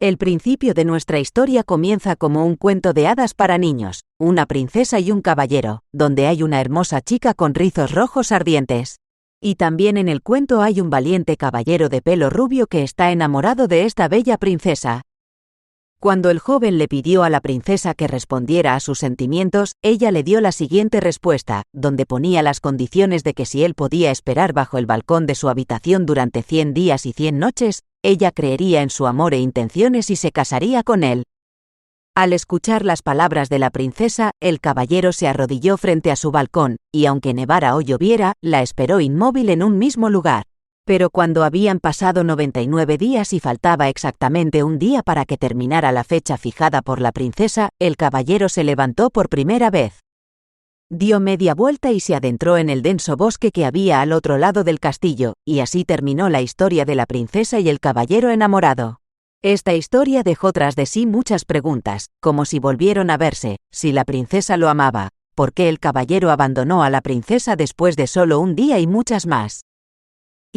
El principio de nuestra historia comienza como un cuento de hadas para niños, una princesa y un caballero, donde hay una hermosa chica con rizos rojos ardientes. Y también en el cuento hay un valiente caballero de pelo rubio que está enamorado de esta bella princesa. Cuando el joven le pidió a la princesa que respondiera a sus sentimientos, ella le dio la siguiente respuesta, donde ponía las condiciones de que si él podía esperar bajo el balcón de su habitación durante 100 días y 100 noches, ella creería en su amor e intenciones y se casaría con él. Al escuchar las palabras de la princesa, el caballero se arrodilló frente a su balcón, y aunque nevara o lloviera, la esperó inmóvil en un mismo lugar. Pero cuando habían pasado 99 días y faltaba exactamente un día para que terminara la fecha fijada por la princesa, el caballero se levantó por primera vez. Dio media vuelta y se adentró en el denso bosque que había al otro lado del castillo, y así terminó la historia de la princesa y el caballero enamorado. Esta historia dejó tras de sí muchas preguntas, como si volvieron a verse, si la princesa lo amaba, por qué el caballero abandonó a la princesa después de solo un día y muchas más.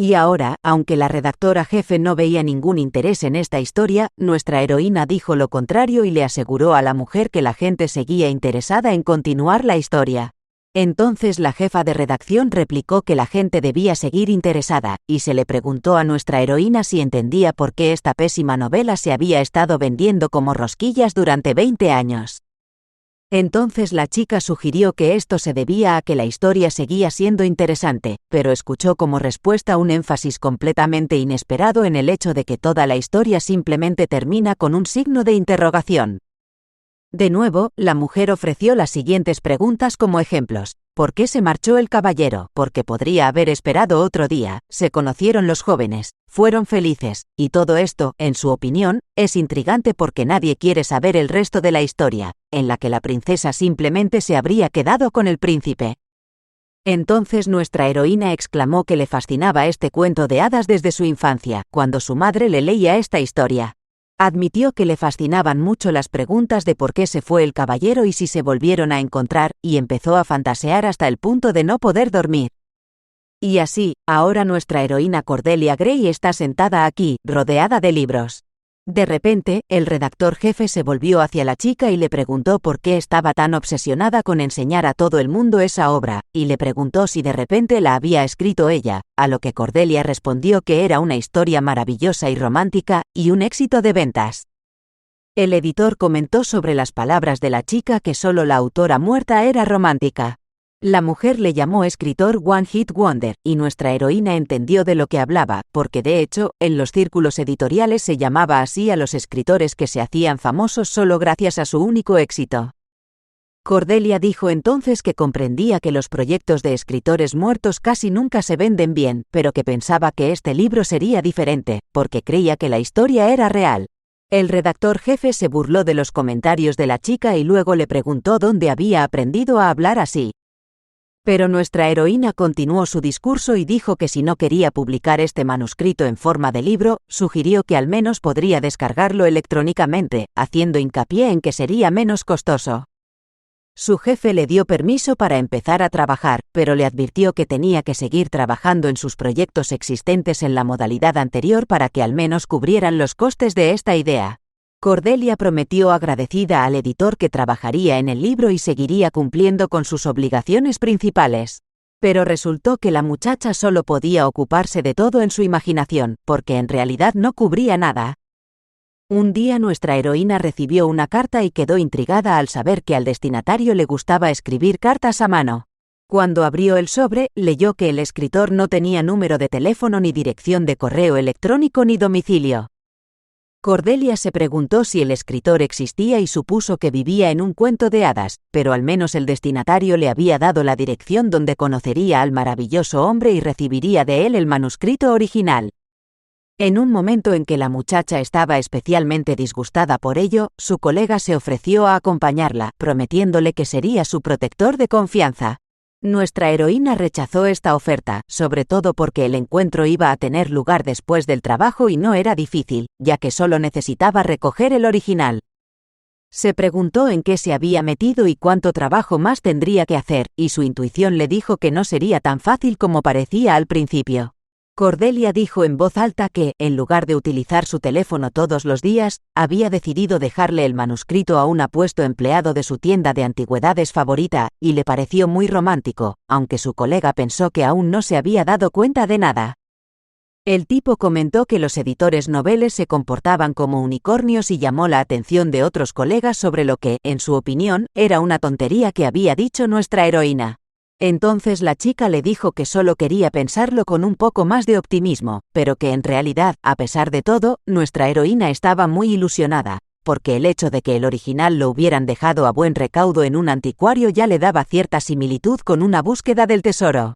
Y ahora, aunque la redactora jefe no veía ningún interés en esta historia, nuestra heroína dijo lo contrario y le aseguró a la mujer que la gente seguía interesada en continuar la historia. Entonces la jefa de redacción replicó que la gente debía seguir interesada, y se le preguntó a nuestra heroína si entendía por qué esta pésima novela se había estado vendiendo como rosquillas durante 20 años. Entonces la chica sugirió que esto se debía a que la historia seguía siendo interesante, pero escuchó como respuesta un énfasis completamente inesperado en el hecho de que toda la historia simplemente termina con un signo de interrogación. De nuevo, la mujer ofreció las siguientes preguntas como ejemplos. ¿Por qué se marchó el caballero? Porque podría haber esperado otro día. Se conocieron los jóvenes, fueron felices, y todo esto, en su opinión, es intrigante porque nadie quiere saber el resto de la historia, en la que la princesa simplemente se habría quedado con el príncipe. Entonces nuestra heroína exclamó que le fascinaba este cuento de hadas desde su infancia, cuando su madre le leía esta historia. Admitió que le fascinaban mucho las preguntas de por qué se fue el caballero y si se volvieron a encontrar, y empezó a fantasear hasta el punto de no poder dormir. Y así, ahora nuestra heroína Cordelia Gray está sentada aquí, rodeada de libros. De repente, el redactor jefe se volvió hacia la chica y le preguntó por qué estaba tan obsesionada con enseñar a todo el mundo esa obra, y le preguntó si de repente la había escrito ella, a lo que Cordelia respondió que era una historia maravillosa y romántica, y un éxito de ventas. El editor comentó sobre las palabras de la chica que solo la autora muerta era romántica. La mujer le llamó escritor One Hit Wonder, y nuestra heroína entendió de lo que hablaba, porque de hecho, en los círculos editoriales se llamaba así a los escritores que se hacían famosos solo gracias a su único éxito. Cordelia dijo entonces que comprendía que los proyectos de escritores muertos casi nunca se venden bien, pero que pensaba que este libro sería diferente, porque creía que la historia era real. El redactor jefe se burló de los comentarios de la chica y luego le preguntó dónde había aprendido a hablar así. Pero nuestra heroína continuó su discurso y dijo que si no quería publicar este manuscrito en forma de libro, sugirió que al menos podría descargarlo electrónicamente, haciendo hincapié en que sería menos costoso. Su jefe le dio permiso para empezar a trabajar, pero le advirtió que tenía que seguir trabajando en sus proyectos existentes en la modalidad anterior para que al menos cubrieran los costes de esta idea. Cordelia prometió agradecida al editor que trabajaría en el libro y seguiría cumpliendo con sus obligaciones principales. Pero resultó que la muchacha solo podía ocuparse de todo en su imaginación, porque en realidad no cubría nada. Un día nuestra heroína recibió una carta y quedó intrigada al saber que al destinatario le gustaba escribir cartas a mano. Cuando abrió el sobre, leyó que el escritor no tenía número de teléfono ni dirección de correo electrónico ni domicilio. Cordelia se preguntó si el escritor existía y supuso que vivía en un cuento de hadas, pero al menos el destinatario le había dado la dirección donde conocería al maravilloso hombre y recibiría de él el manuscrito original. En un momento en que la muchacha estaba especialmente disgustada por ello, su colega se ofreció a acompañarla, prometiéndole que sería su protector de confianza. Nuestra heroína rechazó esta oferta, sobre todo porque el encuentro iba a tener lugar después del trabajo y no era difícil, ya que solo necesitaba recoger el original. Se preguntó en qué se había metido y cuánto trabajo más tendría que hacer, y su intuición le dijo que no sería tan fácil como parecía al principio. Cordelia dijo en voz alta que, en lugar de utilizar su teléfono todos los días, había decidido dejarle el manuscrito a un apuesto empleado de su tienda de antigüedades favorita, y le pareció muy romántico, aunque su colega pensó que aún no se había dado cuenta de nada. El tipo comentó que los editores noveles se comportaban como unicornios y llamó la atención de otros colegas sobre lo que, en su opinión, era una tontería que había dicho nuestra heroína. Entonces la chica le dijo que solo quería pensarlo con un poco más de optimismo, pero que en realidad, a pesar de todo, nuestra heroína estaba muy ilusionada, porque el hecho de que el original lo hubieran dejado a buen recaudo en un anticuario ya le daba cierta similitud con una búsqueda del tesoro.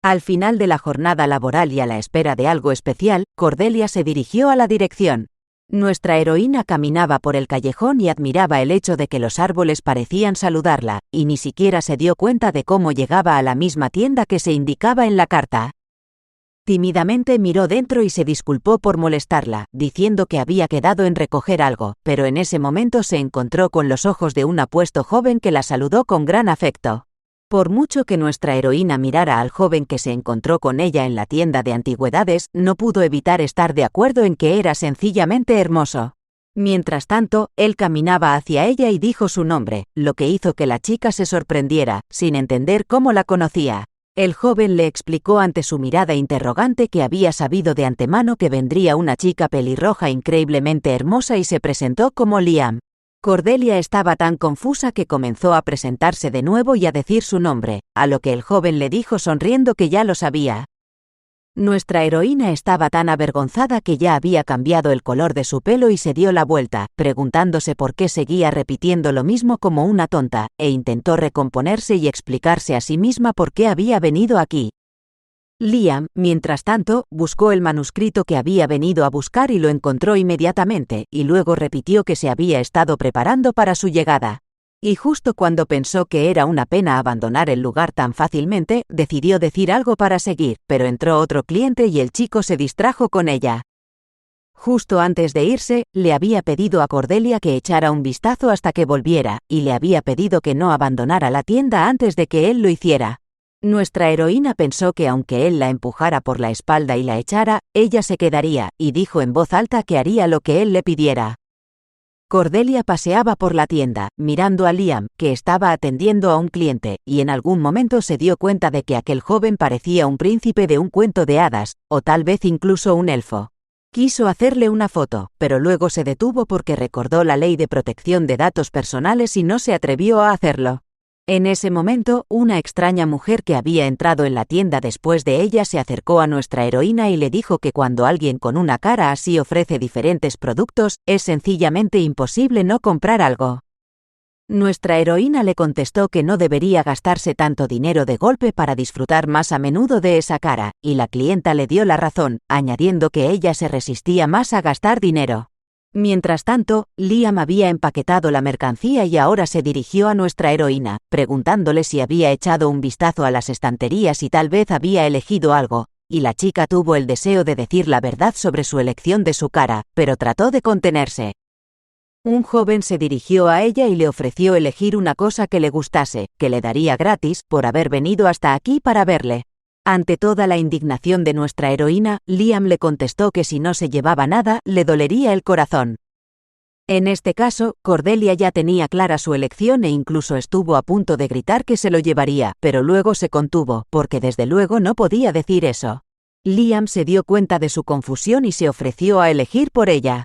Al final de la jornada laboral y a la espera de algo especial, Cordelia se dirigió a la dirección. Nuestra heroína caminaba por el callejón y admiraba el hecho de que los árboles parecían saludarla, y ni siquiera se dio cuenta de cómo llegaba a la misma tienda que se indicaba en la carta. Tímidamente miró dentro y se disculpó por molestarla, diciendo que había quedado en recoger algo, pero en ese momento se encontró con los ojos de un apuesto joven que la saludó con gran afecto. Por mucho que nuestra heroína mirara al joven que se encontró con ella en la tienda de antigüedades, no pudo evitar estar de acuerdo en que era sencillamente hermoso. Mientras tanto, él caminaba hacia ella y dijo su nombre, lo que hizo que la chica se sorprendiera, sin entender cómo la conocía. El joven le explicó ante su mirada interrogante que había sabido de antemano que vendría una chica pelirroja increíblemente hermosa y se presentó como Liam. Cordelia estaba tan confusa que comenzó a presentarse de nuevo y a decir su nombre, a lo que el joven le dijo sonriendo que ya lo sabía. Nuestra heroína estaba tan avergonzada que ya había cambiado el color de su pelo y se dio la vuelta, preguntándose por qué seguía repitiendo lo mismo como una tonta, e intentó recomponerse y explicarse a sí misma por qué había venido aquí. Liam, mientras tanto, buscó el manuscrito que había venido a buscar y lo encontró inmediatamente, y luego repitió que se había estado preparando para su llegada. Y justo cuando pensó que era una pena abandonar el lugar tan fácilmente, decidió decir algo para seguir, pero entró otro cliente y el chico se distrajo con ella. Justo antes de irse, le había pedido a Cordelia que echara un vistazo hasta que volviera, y le había pedido que no abandonara la tienda antes de que él lo hiciera. Nuestra heroína pensó que aunque él la empujara por la espalda y la echara, ella se quedaría, y dijo en voz alta que haría lo que él le pidiera. Cordelia paseaba por la tienda, mirando a Liam, que estaba atendiendo a un cliente, y en algún momento se dio cuenta de que aquel joven parecía un príncipe de un cuento de hadas, o tal vez incluso un elfo. Quiso hacerle una foto, pero luego se detuvo porque recordó la ley de protección de datos personales y no se atrevió a hacerlo. En ese momento, una extraña mujer que había entrado en la tienda después de ella se acercó a nuestra heroína y le dijo que cuando alguien con una cara así ofrece diferentes productos, es sencillamente imposible no comprar algo. Nuestra heroína le contestó que no debería gastarse tanto dinero de golpe para disfrutar más a menudo de esa cara, y la clienta le dio la razón, añadiendo que ella se resistía más a gastar dinero. Mientras tanto, Liam había empaquetado la mercancía y ahora se dirigió a nuestra heroína, preguntándole si había echado un vistazo a las estanterías y tal vez había elegido algo, y la chica tuvo el deseo de decir la verdad sobre su elección de su cara, pero trató de contenerse. Un joven se dirigió a ella y le ofreció elegir una cosa que le gustase, que le daría gratis, por haber venido hasta aquí para verle. Ante toda la indignación de nuestra heroína, Liam le contestó que si no se llevaba nada, le dolería el corazón. En este caso, Cordelia ya tenía clara su elección e incluso estuvo a punto de gritar que se lo llevaría, pero luego se contuvo, porque desde luego no podía decir eso. Liam se dio cuenta de su confusión y se ofreció a elegir por ella.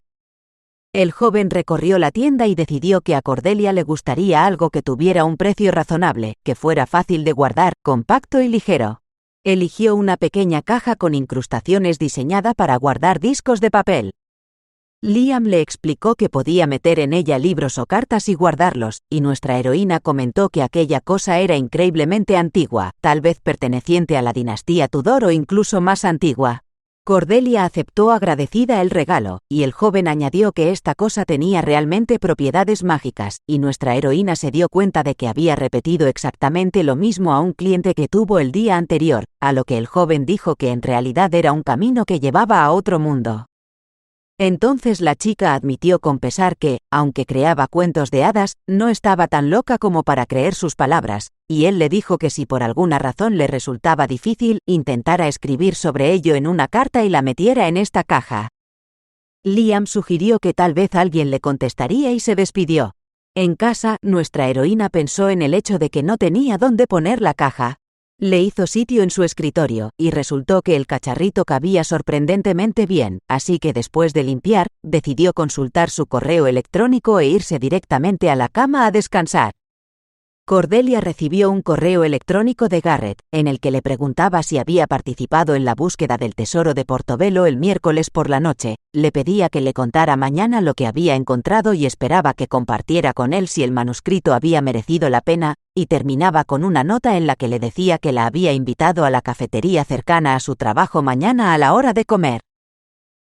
El joven recorrió la tienda y decidió que a Cordelia le gustaría algo que tuviera un precio razonable, que fuera fácil de guardar, compacto y ligero. Eligió una pequeña caja con incrustaciones diseñada para guardar discos de papel. Liam le explicó que podía meter en ella libros o cartas y guardarlos, y nuestra heroína comentó que aquella cosa era increíblemente antigua, tal vez perteneciente a la dinastía Tudor o incluso más antigua. Cordelia aceptó agradecida el regalo, y el joven añadió que esta cosa tenía realmente propiedades mágicas, y nuestra heroína se dio cuenta de que había repetido exactamente lo mismo a un cliente que tuvo el día anterior, a lo que el joven dijo que en realidad era un camino que llevaba a otro mundo. Entonces la chica admitió con pesar que, aunque creaba cuentos de hadas, no estaba tan loca como para creer sus palabras, y él le dijo que si por alguna razón le resultaba difícil, intentara escribir sobre ello en una carta y la metiera en esta caja. Liam sugirió que tal vez alguien le contestaría y se despidió. En casa, nuestra heroína pensó en el hecho de que no tenía dónde poner la caja. Le hizo sitio en su escritorio, y resultó que el cacharrito cabía sorprendentemente bien, así que después de limpiar, decidió consultar su correo electrónico e irse directamente a la cama a descansar. Cordelia recibió un correo electrónico de Garrett, en el que le preguntaba si había participado en la búsqueda del tesoro de Portobelo el miércoles por la noche, le pedía que le contara mañana lo que había encontrado y esperaba que compartiera con él si el manuscrito había merecido la pena, y terminaba con una nota en la que le decía que la había invitado a la cafetería cercana a su trabajo mañana a la hora de comer.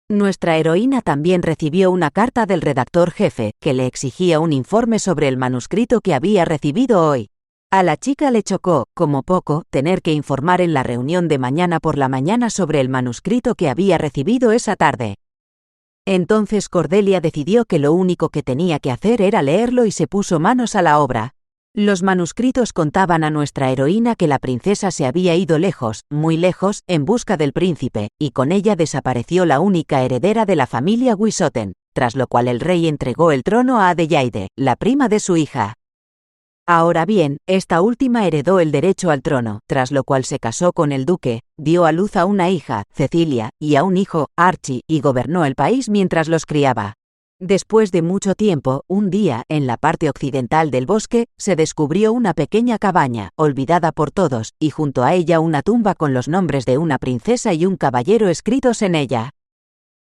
Nuestra heroína también recibió una carta del redactor jefe, que le exigía un informe sobre el manuscrito que había recibido hoy. A la chica le chocó, como poco, tener que informar en la reunión de mañana por la mañana sobre el manuscrito que había recibido esa tarde. Entonces Cordelia decidió que lo único que tenía que hacer era leerlo y se puso manos a la obra. Los manuscritos contaban a nuestra heroína que la princesa se había ido lejos, muy lejos, en busca del príncipe, y con ella desapareció la única heredera de la familia Wisoten, tras lo cual el rey entregó el trono a Adelaide, la prima de su hija. Ahora bien, esta última heredó el derecho al trono, tras lo cual se casó con el duque, dio a luz a una hija, Cecilia, y a un hijo, Archie, y gobernó el país mientras los criaba. Después de mucho tiempo, un día, en la parte occidental del bosque, se descubrió una pequeña cabaña, olvidada por todos, y junto a ella una tumba con los nombres de una princesa y un caballero escritos en ella.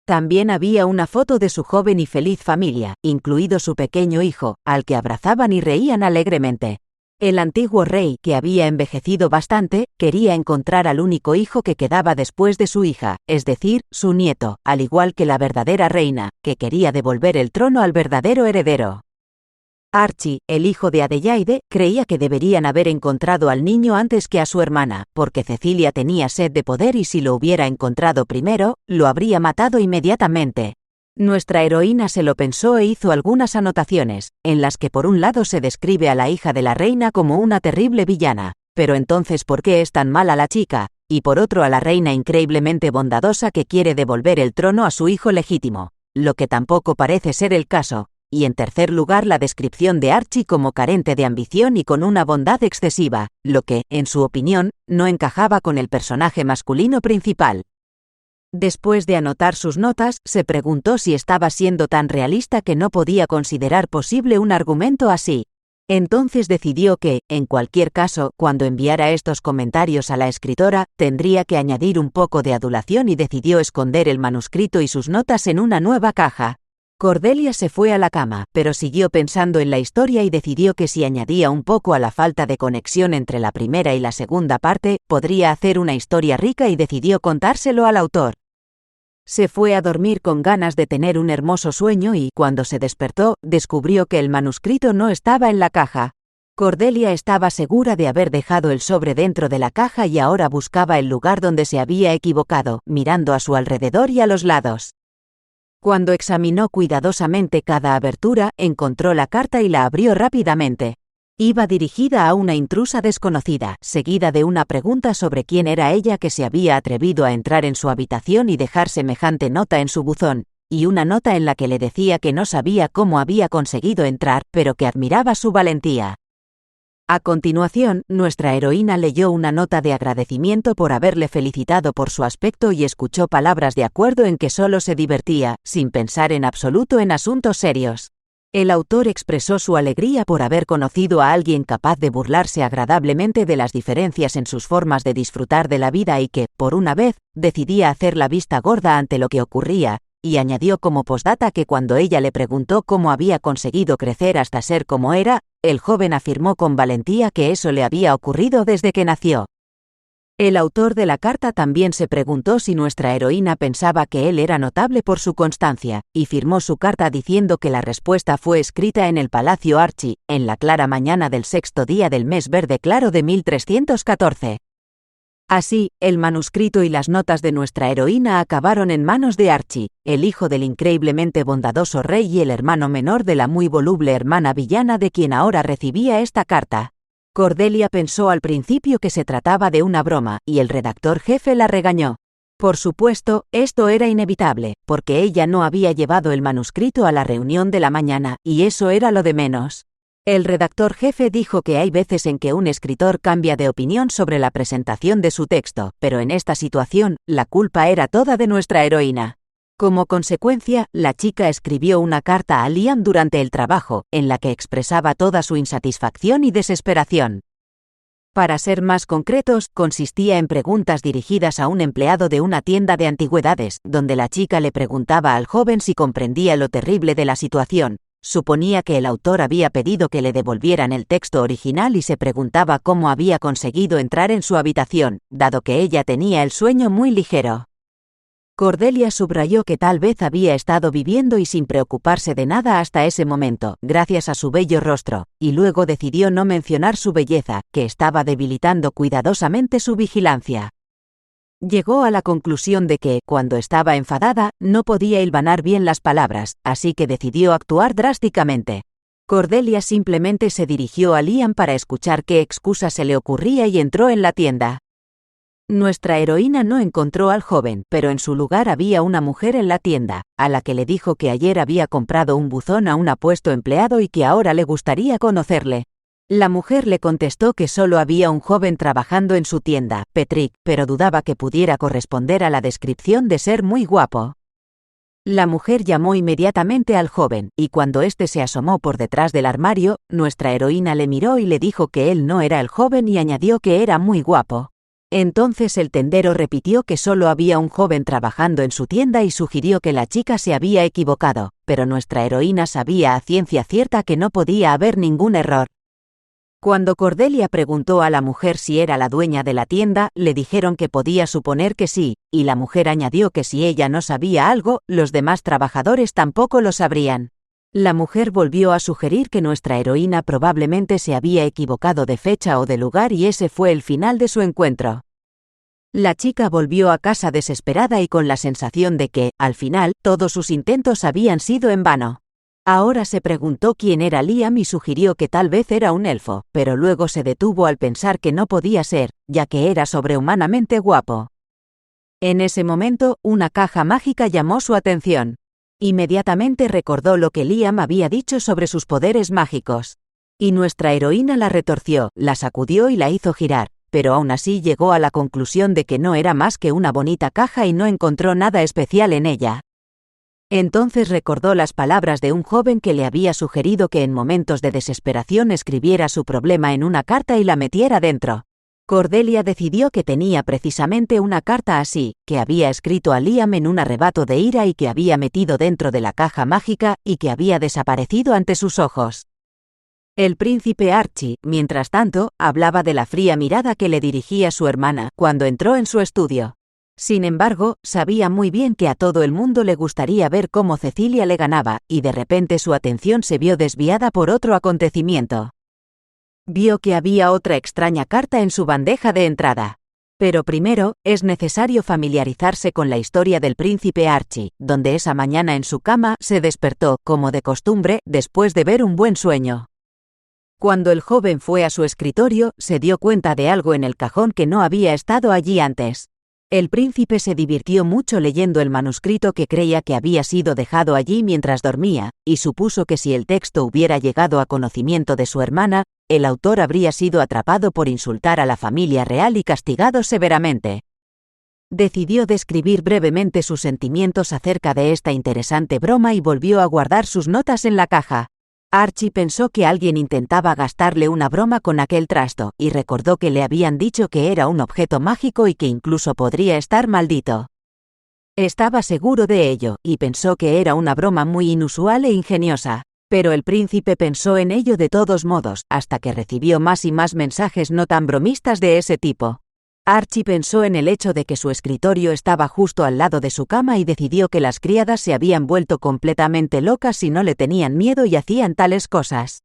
También había una foto de su joven y feliz familia, incluido su pequeño hijo, al que abrazaban y reían alegremente. El antiguo rey, que había envejecido bastante, quería encontrar al único hijo que quedaba después de su hija, es decir, su nieto, al igual que la verdadera reina, que quería devolver el trono al verdadero heredero. Archie, el hijo de Adelaide, creía que deberían haber encontrado al niño antes que a su hermana, porque Cecilia tenía sed de poder y si lo hubiera encontrado primero, lo habría matado inmediatamente. Nuestra heroína se lo pensó e hizo algunas anotaciones, en las que por un lado se describe a la hija de la reina como una terrible villana, pero entonces ¿por qué es tan mala la chica? Y por otro a la reina increíblemente bondadosa que quiere devolver el trono a su hijo legítimo, lo que tampoco parece ser el caso, y en tercer lugar la descripción de Archie como carente de ambición y con una bondad excesiva, lo que, en su opinión, no encajaba con el personaje masculino principal. Después de anotar sus notas, se preguntó si estaba siendo tan realista que no podía considerar posible un argumento así. Entonces decidió que, en cualquier caso, cuando enviara estos comentarios a la escritora, tendría que añadir un poco de adulación y decidió esconder el manuscrito y sus notas en una nueva caja. Cordelia se fue a la cama, pero siguió pensando en la historia y decidió que si añadía un poco a la falta de conexión entre la primera y la segunda parte, podría hacer una historia rica y decidió contárselo al autor. Se fue a dormir con ganas de tener un hermoso sueño y, cuando se despertó, descubrió que el manuscrito no estaba en la caja. Cordelia estaba segura de haber dejado el sobre dentro de la caja y ahora buscaba el lugar donde se había equivocado, mirando a su alrededor y a los lados. Cuando examinó cuidadosamente cada abertura, encontró la carta y la abrió rápidamente. Iba dirigida a una intrusa desconocida, seguida de una pregunta sobre quién era ella que se había atrevido a entrar en su habitación y dejar semejante nota en su buzón, y una nota en la que le decía que no sabía cómo había conseguido entrar, pero que admiraba su valentía. A continuación, nuestra heroína leyó una nota de agradecimiento por haberle felicitado por su aspecto y escuchó palabras de acuerdo en que solo se divertía, sin pensar en absoluto en asuntos serios. El autor expresó su alegría por haber conocido a alguien capaz de burlarse agradablemente de las diferencias en sus formas de disfrutar de la vida y que, por una vez, decidía hacer la vista gorda ante lo que ocurría, y añadió como postdata que cuando ella le preguntó cómo había conseguido crecer hasta ser como era, el joven afirmó con valentía que eso le había ocurrido desde que nació. El autor de la carta también se preguntó si nuestra heroína pensaba que él era notable por su constancia, y firmó su carta diciendo que la respuesta fue escrita en el Palacio Archie, en la clara mañana del sexto día del mes verde claro de 1314. Así, el manuscrito y las notas de nuestra heroína acabaron en manos de Archie, el hijo del increíblemente bondadoso rey y el hermano menor de la muy voluble hermana villana de quien ahora recibía esta carta. Cordelia pensó al principio que se trataba de una broma, y el redactor jefe la regañó. Por supuesto, esto era inevitable, porque ella no había llevado el manuscrito a la reunión de la mañana, y eso era lo de menos. El redactor jefe dijo que hay veces en que un escritor cambia de opinión sobre la presentación de su texto, pero en esta situación, la culpa era toda de nuestra heroína. Como consecuencia, la chica escribió una carta a Liam durante el trabajo, en la que expresaba toda su insatisfacción y desesperación. Para ser más concretos, consistía en preguntas dirigidas a un empleado de una tienda de antigüedades, donde la chica le preguntaba al joven si comprendía lo terrible de la situación. Suponía que el autor había pedido que le devolvieran el texto original y se preguntaba cómo había conseguido entrar en su habitación, dado que ella tenía el sueño muy ligero. Cordelia subrayó que tal vez había estado viviendo y sin preocuparse de nada hasta ese momento, gracias a su bello rostro, y luego decidió no mencionar su belleza, que estaba debilitando cuidadosamente su vigilancia. Llegó a la conclusión de que, cuando estaba enfadada, no podía hilvanar bien las palabras, así que decidió actuar drásticamente. Cordelia simplemente se dirigió a Liam para escuchar qué excusa se le ocurría y entró en la tienda. Nuestra heroína no encontró al joven, pero en su lugar había una mujer en la tienda, a la que le dijo que ayer había comprado un buzón a un apuesto empleado y que ahora le gustaría conocerle. La mujer le contestó que solo había un joven trabajando en su tienda, Patrick, pero dudaba que pudiera corresponder a la descripción de ser muy guapo. La mujer llamó inmediatamente al joven, y cuando éste se asomó por detrás del armario, nuestra heroína le miró y le dijo que él no era el joven y añadió que era muy guapo. Entonces el tendero repitió que solo había un joven trabajando en su tienda y sugirió que la chica se había equivocado, pero nuestra heroína sabía a ciencia cierta que no podía haber ningún error. Cuando Cordelia preguntó a la mujer si era la dueña de la tienda, le dijeron que podía suponer que sí, y la mujer añadió que si ella no sabía algo, los demás trabajadores tampoco lo sabrían. La mujer volvió a sugerir que nuestra heroína probablemente se había equivocado de fecha o de lugar y ese fue el final de su encuentro. La chica volvió a casa desesperada y con la sensación de que, al final, todos sus intentos habían sido en vano. Ahora se preguntó quién era Liam y sugirió que tal vez era un elfo, pero luego se detuvo al pensar que no podía ser, ya que era sobrehumanamente guapo. En ese momento, una caja mágica llamó su atención. Inmediatamente recordó lo que Liam había dicho sobre sus poderes mágicos. Y nuestra heroína la retorció, la sacudió y la hizo girar, pero aún así llegó a la conclusión de que no era más que una bonita caja y no encontró nada especial en ella. Entonces recordó las palabras de un joven que le había sugerido que en momentos de desesperación escribiera su problema en una carta y la metiera dentro. Cordelia decidió que tenía precisamente una carta así, que había escrito a Liam en un arrebato de ira y que había metido dentro de la caja mágica y que había desaparecido ante sus ojos. El príncipe Archie, mientras tanto, hablaba de la fría mirada que le dirigía su hermana cuando entró en su estudio. Sin embargo, sabía muy bien que a todo el mundo le gustaría ver cómo Cecilia le ganaba, y de repente su atención se vio desviada por otro acontecimiento. Vio que había otra extraña carta en su bandeja de entrada. Pero primero, es necesario familiarizarse con la historia del príncipe Archie, donde esa mañana en su cama se despertó, como de costumbre, después de ver un buen sueño. Cuando el joven fue a su escritorio, se dio cuenta de algo en el cajón que no había estado allí antes. El príncipe se divirtió mucho leyendo el manuscrito que creía que había sido dejado allí mientras dormía, y supuso que si el texto hubiera llegado a conocimiento de su hermana, el autor habría sido atrapado por insultar a la familia real y castigado severamente. Decidió describir brevemente sus sentimientos acerca de esta interesante broma y volvió a guardar sus notas en la caja. Archie pensó que alguien intentaba gastarle una broma con aquel trasto, y recordó que le habían dicho que era un objeto mágico y que incluso podría estar maldito. Estaba seguro de ello, y pensó que era una broma muy inusual e ingeniosa. Pero el príncipe pensó en ello de todos modos, hasta que recibió más y más mensajes no tan bromistas de ese tipo. Archie pensó en el hecho de que su escritorio estaba justo al lado de su cama y decidió que las criadas se habían vuelto completamente locas si no le tenían miedo y hacían tales cosas.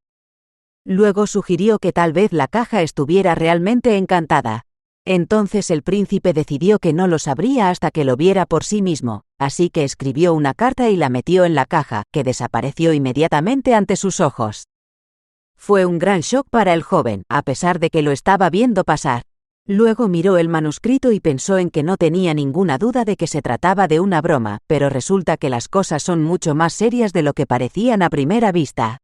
Luego sugirió que tal vez la caja estuviera realmente encantada. Entonces el príncipe decidió que no lo sabría hasta que lo viera por sí mismo, así que escribió una carta y la metió en la caja, que desapareció inmediatamente ante sus ojos. Fue un gran shock para el joven, a pesar de que lo estaba viendo pasar. Luego miró el manuscrito y pensó en que no tenía ninguna duda de que se trataba de una broma, pero resulta que las cosas son mucho más serias de lo que parecían a primera vista.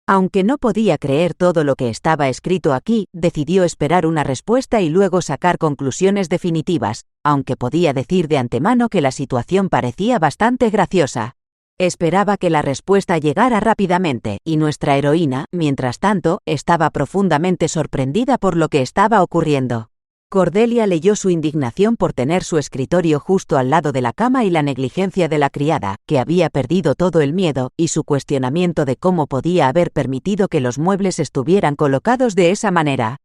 Aunque no podía creer todo lo que estaba escrito aquí, decidió esperar una respuesta y luego sacar conclusiones definitivas, aunque podía decir de antemano que la situación parecía bastante graciosa. Esperaba que la respuesta llegara rápidamente, y nuestra heroína, mientras tanto, estaba profundamente sorprendida por lo que estaba ocurriendo. Cordelia leyó su indignación por tener su escritorio justo al lado de la cama y la negligencia de la criada, que había perdido todo el miedo, y su cuestionamiento de cómo podía haber permitido que los muebles estuvieran colocados de esa manera.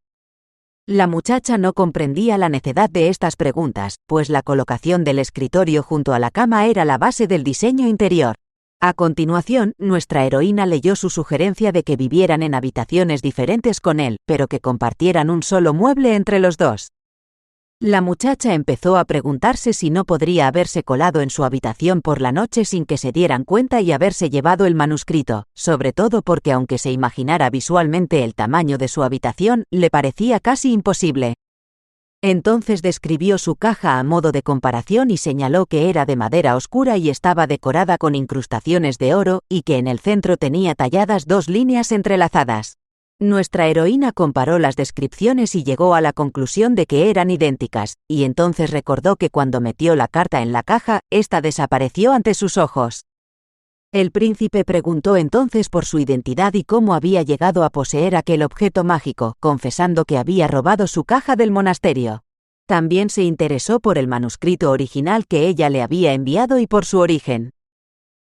La muchacha no comprendía la necedad de estas preguntas, pues la colocación del escritorio junto a la cama era la base del diseño interior. A continuación, nuestra heroína leyó su sugerencia de que vivieran en habitaciones diferentes con él, pero que compartieran un solo mueble entre los dos. La muchacha empezó a preguntarse si no podría haberse colado en su habitación por la noche sin que se dieran cuenta y haberse llevado el manuscrito, sobre todo porque aunque se imaginara visualmente el tamaño de su habitación, le parecía casi imposible. Entonces describió su caja a modo de comparación y señaló que era de madera oscura y estaba decorada con incrustaciones de oro, y que en el centro tenía talladas dos líneas entrelazadas. Nuestra heroína comparó las descripciones y llegó a la conclusión de que eran idénticas, y entonces recordó que cuando metió la carta en la caja, ésta desapareció ante sus ojos. El príncipe preguntó entonces por su identidad y cómo había llegado a poseer aquel objeto mágico, confesando que había robado su caja del monasterio. También se interesó por el manuscrito original que ella le había enviado y por su origen.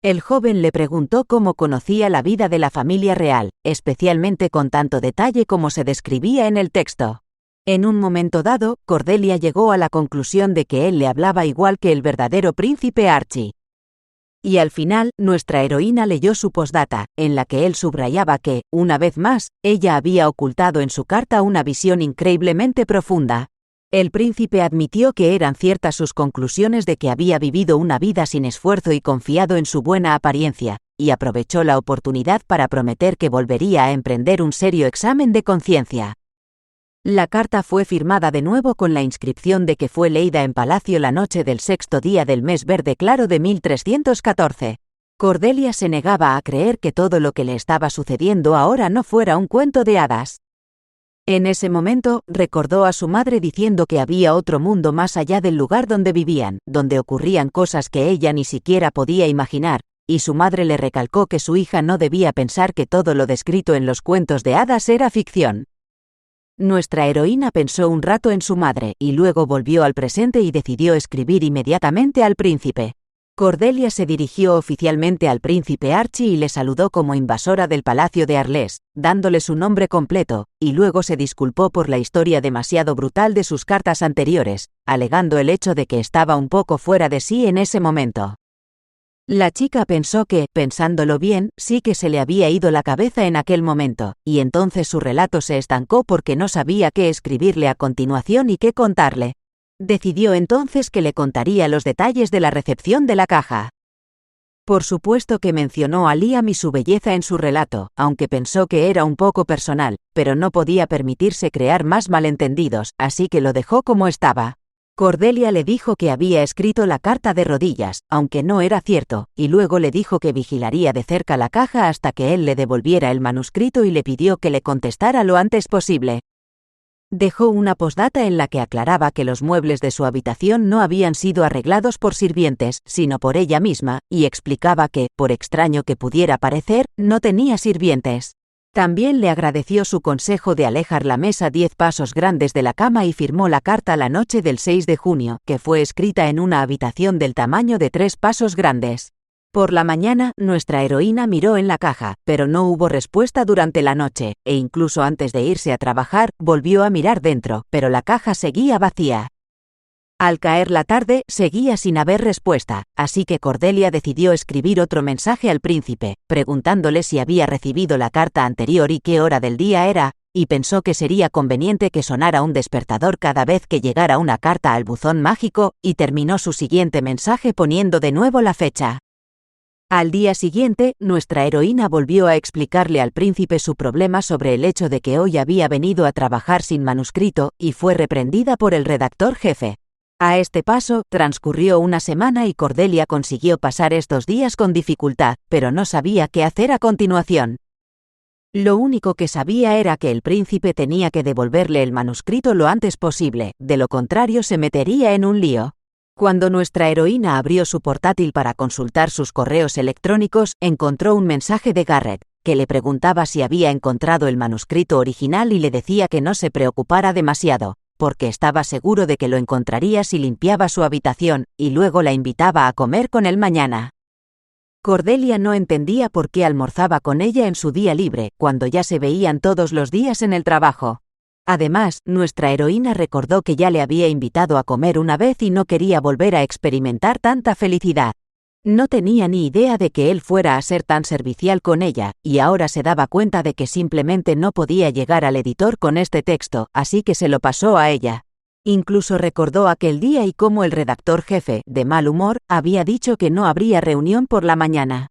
El joven le preguntó cómo conocía la vida de la familia real, especialmente con tanto detalle como se describía en el texto. En un momento dado, Cordelia llegó a la conclusión de que él le hablaba igual que el verdadero príncipe Archie. Y al final, nuestra heroína leyó su postdata, en la que él subrayaba que, una vez más, ella había ocultado en su carta una visión increíblemente profunda. El príncipe admitió que eran ciertas sus conclusiones de que había vivido una vida sin esfuerzo y confiado en su buena apariencia, y aprovechó la oportunidad para prometer que volvería a emprender un serio examen de conciencia. La carta fue firmada de nuevo con la inscripción de que fue leída en palacio la noche del sexto día del mes verde claro de 1314. Cordelia se negaba a creer que todo lo que le estaba sucediendo ahora no fuera un cuento de hadas. En ese momento, recordó a su madre diciendo que había otro mundo más allá del lugar donde vivían, donde ocurrían cosas que ella ni siquiera podía imaginar, y su madre le recalcó que su hija no debía pensar que todo lo descrito en los cuentos de hadas era ficción. Nuestra heroína pensó un rato en su madre, y luego volvió al presente y decidió escribir inmediatamente al príncipe. Cordelia se dirigió oficialmente al príncipe Archie y le saludó como invasora del palacio de Arles, dándole su nombre completo, y luego se disculpó por la historia demasiado brutal de sus cartas anteriores, alegando el hecho de que estaba un poco fuera de sí en ese momento. La chica pensó que, pensándolo bien, sí que se le había ido la cabeza en aquel momento, y entonces su relato se estancó porque no sabía qué escribirle a continuación y qué contarle. Decidió entonces que le contaría los detalles de la recepción de la caja. Por supuesto que mencionó a Liam y su belleza en su relato, aunque pensó que era un poco personal, pero no podía permitirse crear más malentendidos, así que lo dejó como estaba. Cordelia le dijo que había escrito la carta de rodillas, aunque no era cierto, y luego le dijo que vigilaría de cerca la caja hasta que él le devolviera el manuscrito y le pidió que le contestara lo antes posible. Dejó una postdata en la que aclaraba que los muebles de su habitación no habían sido arreglados por sirvientes, sino por ella misma, y explicaba que, por extraño que pudiera parecer, no tenía sirvientes. También le agradeció su consejo de alejar la mesa 10 pasos grandes de la cama y firmó la carta la noche del 6 de junio, que fue escrita en una habitación del tamaño de 3 pasos grandes. Por la mañana, nuestra heroína miró en la caja, pero no hubo respuesta durante la noche, e incluso antes de irse a trabajar, volvió a mirar dentro, pero la caja seguía vacía. Al caer la tarde, seguía sin haber respuesta, así que Cordelia decidió escribir otro mensaje al príncipe, preguntándole si había recibido la carta anterior y qué hora del día era, y pensó que sería conveniente que sonara un despertador cada vez que llegara una carta al buzón mágico, y terminó su siguiente mensaje poniendo de nuevo la fecha. Al día siguiente, nuestra heroína volvió a explicarle al príncipe su problema sobre el hecho de que hoy había venido a trabajar sin manuscrito, y fue reprendida por el redactor jefe. A este paso, transcurrió una semana y Cordelia consiguió pasar estos días con dificultad, pero no sabía qué hacer a continuación. Lo único que sabía era que el príncipe tenía que devolverle el manuscrito lo antes posible, de lo contrario se metería en un lío. Cuando nuestra heroína abrió su portátil para consultar sus correos electrónicos, encontró un mensaje de Garrett, que le preguntaba si había encontrado el manuscrito original y le decía que no se preocupara demasiado, porque estaba seguro de que lo encontraría si limpiaba su habitación, y luego la invitaba a comer con él mañana. Cordelia no entendía por qué almorzaba con ella en su día libre, cuando ya se veían todos los días en el trabajo. Además, nuestra heroína recordó que ya le había invitado a comer una vez y no quería volver a experimentar tanta felicidad. No tenía ni idea de que él fuera a ser tan servicial con ella, y ahora se daba cuenta de que simplemente no podía llegar al editor con este texto, así que se lo pasó a ella. Incluso recordó aquel día y cómo el redactor jefe, de mal humor, había dicho que no habría reunión por la mañana.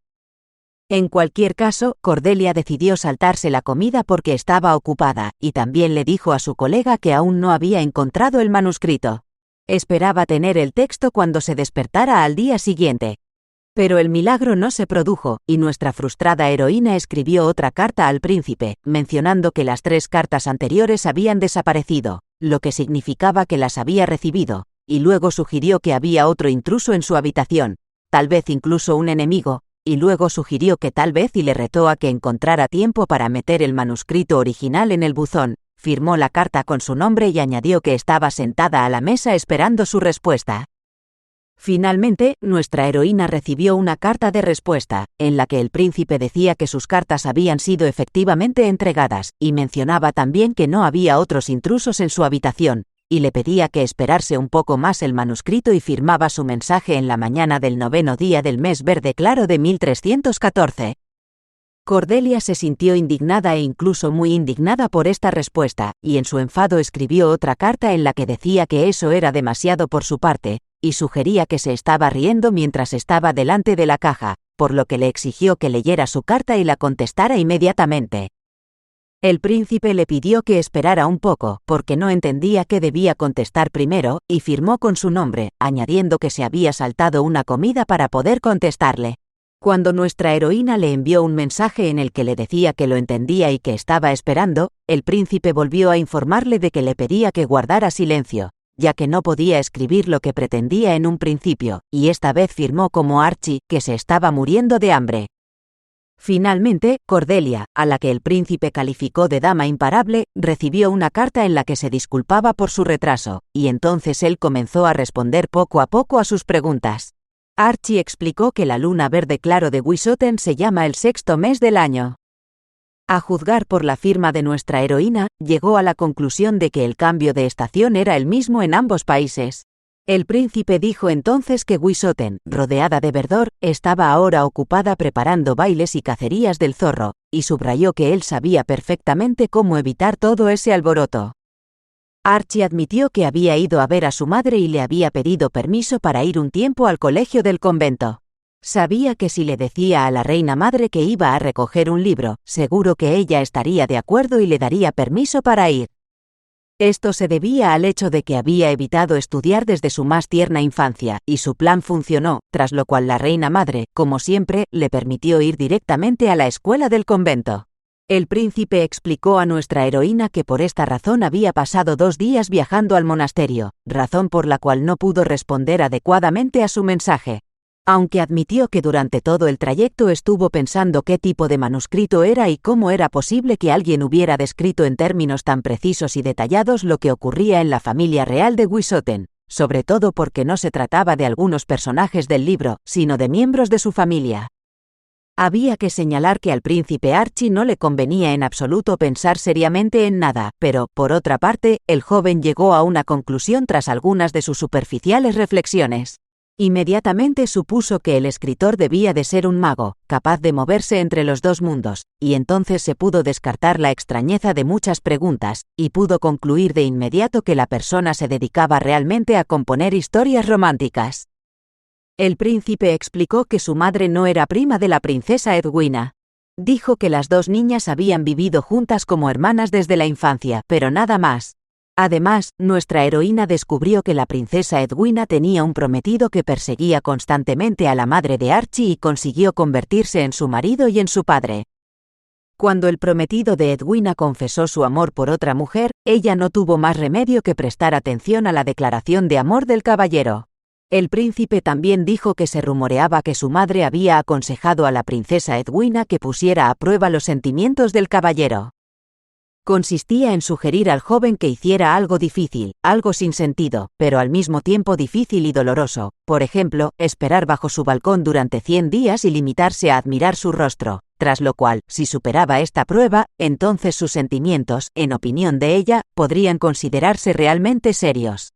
En cualquier caso, Cordelia decidió saltarse la comida porque estaba ocupada, y también le dijo a su colega que aún no había encontrado el manuscrito. Esperaba tener el texto cuando se despertara al día siguiente. Pero el milagro no se produjo, y nuestra frustrada heroína escribió otra carta al príncipe, mencionando que las 3 cartas anteriores habían desaparecido, lo que significaba que las había recibido, y luego sugirió que había otro intruso en su habitación, tal vez incluso un enemigo, y luego sugirió que tal vez y le retó a que encontrara tiempo para meter el manuscrito original en el buzón, firmó la carta con su nombre y añadió que estaba sentada a la mesa esperando su respuesta. Finalmente, nuestra heroína recibió una carta de respuesta, en la que el príncipe decía que sus cartas habían sido efectivamente entregadas, y mencionaba también que no había otros intrusos en su habitación, y le pedía que esperase un poco más el manuscrito y firmaba su mensaje en la mañana del 9º día del mes verde claro de 1314. Cordelia se sintió indignada e incluso muy indignada por esta respuesta, y en su enfado escribió otra carta en la que decía que eso era demasiado por su parte, y sugería que se estaba riendo mientras estaba delante de la caja, por lo que le exigió que leyera su carta y la contestara inmediatamente. El príncipe le pidió que esperara un poco, porque no entendía qué debía contestar primero, y firmó con su nombre, añadiendo que se había saltado una comida para poder contestarle. Cuando nuestra heroína le envió un mensaje en el que le decía que lo entendía y que estaba esperando, el príncipe volvió a informarle de que le pedía que guardara silencio, ya que no podía escribir lo que pretendía en un principio, y esta vez firmó como Archie, que se estaba muriendo de hambre. Finalmente, Cordelia, a la que el príncipe calificó de dama imparable, recibió una carta en la que se disculpaba por su retraso, y entonces él comenzó a responder poco a poco a sus preguntas. Archie explicó que la luna verde claro de Wissoten se llama el 6º mes del año. A juzgar por la firma de nuestra heroína, llegó a la conclusión de que el cambio de estación era el mismo en ambos países. El príncipe dijo entonces que Wissoten, rodeada de verdor, estaba ahora ocupada preparando bailes y cacerías del zorro, y subrayó que él sabía perfectamente cómo evitar todo ese alboroto. Archie admitió que había ido a ver a su madre y le había pedido permiso para ir un tiempo al colegio del convento. Sabía que si le decía a la reina madre que iba a recoger un libro, seguro que ella estaría de acuerdo y le daría permiso para ir. Esto se debía al hecho de que había evitado estudiar desde su más tierna infancia, y su plan funcionó, tras lo cual la reina madre, como siempre, le permitió ir directamente a la escuela del convento. El príncipe explicó a nuestra heroína que por esta razón había pasado 2 días viajando al monasterio, razón por la cual no pudo responder adecuadamente a su mensaje. Aunque admitió que durante todo el trayecto estuvo pensando qué tipo de manuscrito era y cómo era posible que alguien hubiera descrito en términos tan precisos y detallados lo que ocurría en la familia real de Wissoten, sobre todo porque no se trataba de algunos personajes del libro, sino de miembros de su familia. Había que señalar que al príncipe Archie no le convenía en absoluto pensar seriamente en nada, pero, por otra parte, el joven llegó a una conclusión tras algunas de sus superficiales reflexiones. Inmediatamente supuso que el escritor debía de ser un mago, capaz de moverse entre los dos mundos, y entonces se pudo descartar la extrañeza de muchas preguntas, y pudo concluir de inmediato que la persona se dedicaba realmente a componer historias románticas. El príncipe explicó que su madre no era prima de la princesa Edwina. Dijo que las dos niñas habían vivido juntas como hermanas desde la infancia, pero nada más. Además, nuestra heroína descubrió que la princesa Edwina tenía un prometido que perseguía constantemente a la madre de Archie y consiguió convertirse en su marido y en su padre. Cuando el prometido de Edwina confesó su amor por otra mujer, ella no tuvo más remedio que prestar atención a la declaración de amor del caballero. El príncipe también dijo que se rumoreaba que su madre había aconsejado a la princesa Edwina que pusiera a prueba los sentimientos del caballero. Consistía en sugerir al joven que hiciera algo difícil, algo sin sentido, pero al mismo tiempo difícil y doloroso, por ejemplo, esperar bajo su balcón durante 100 días y limitarse a admirar su rostro, tras lo cual, si superaba esta prueba, entonces sus sentimientos, en opinión de ella, podrían considerarse realmente serios.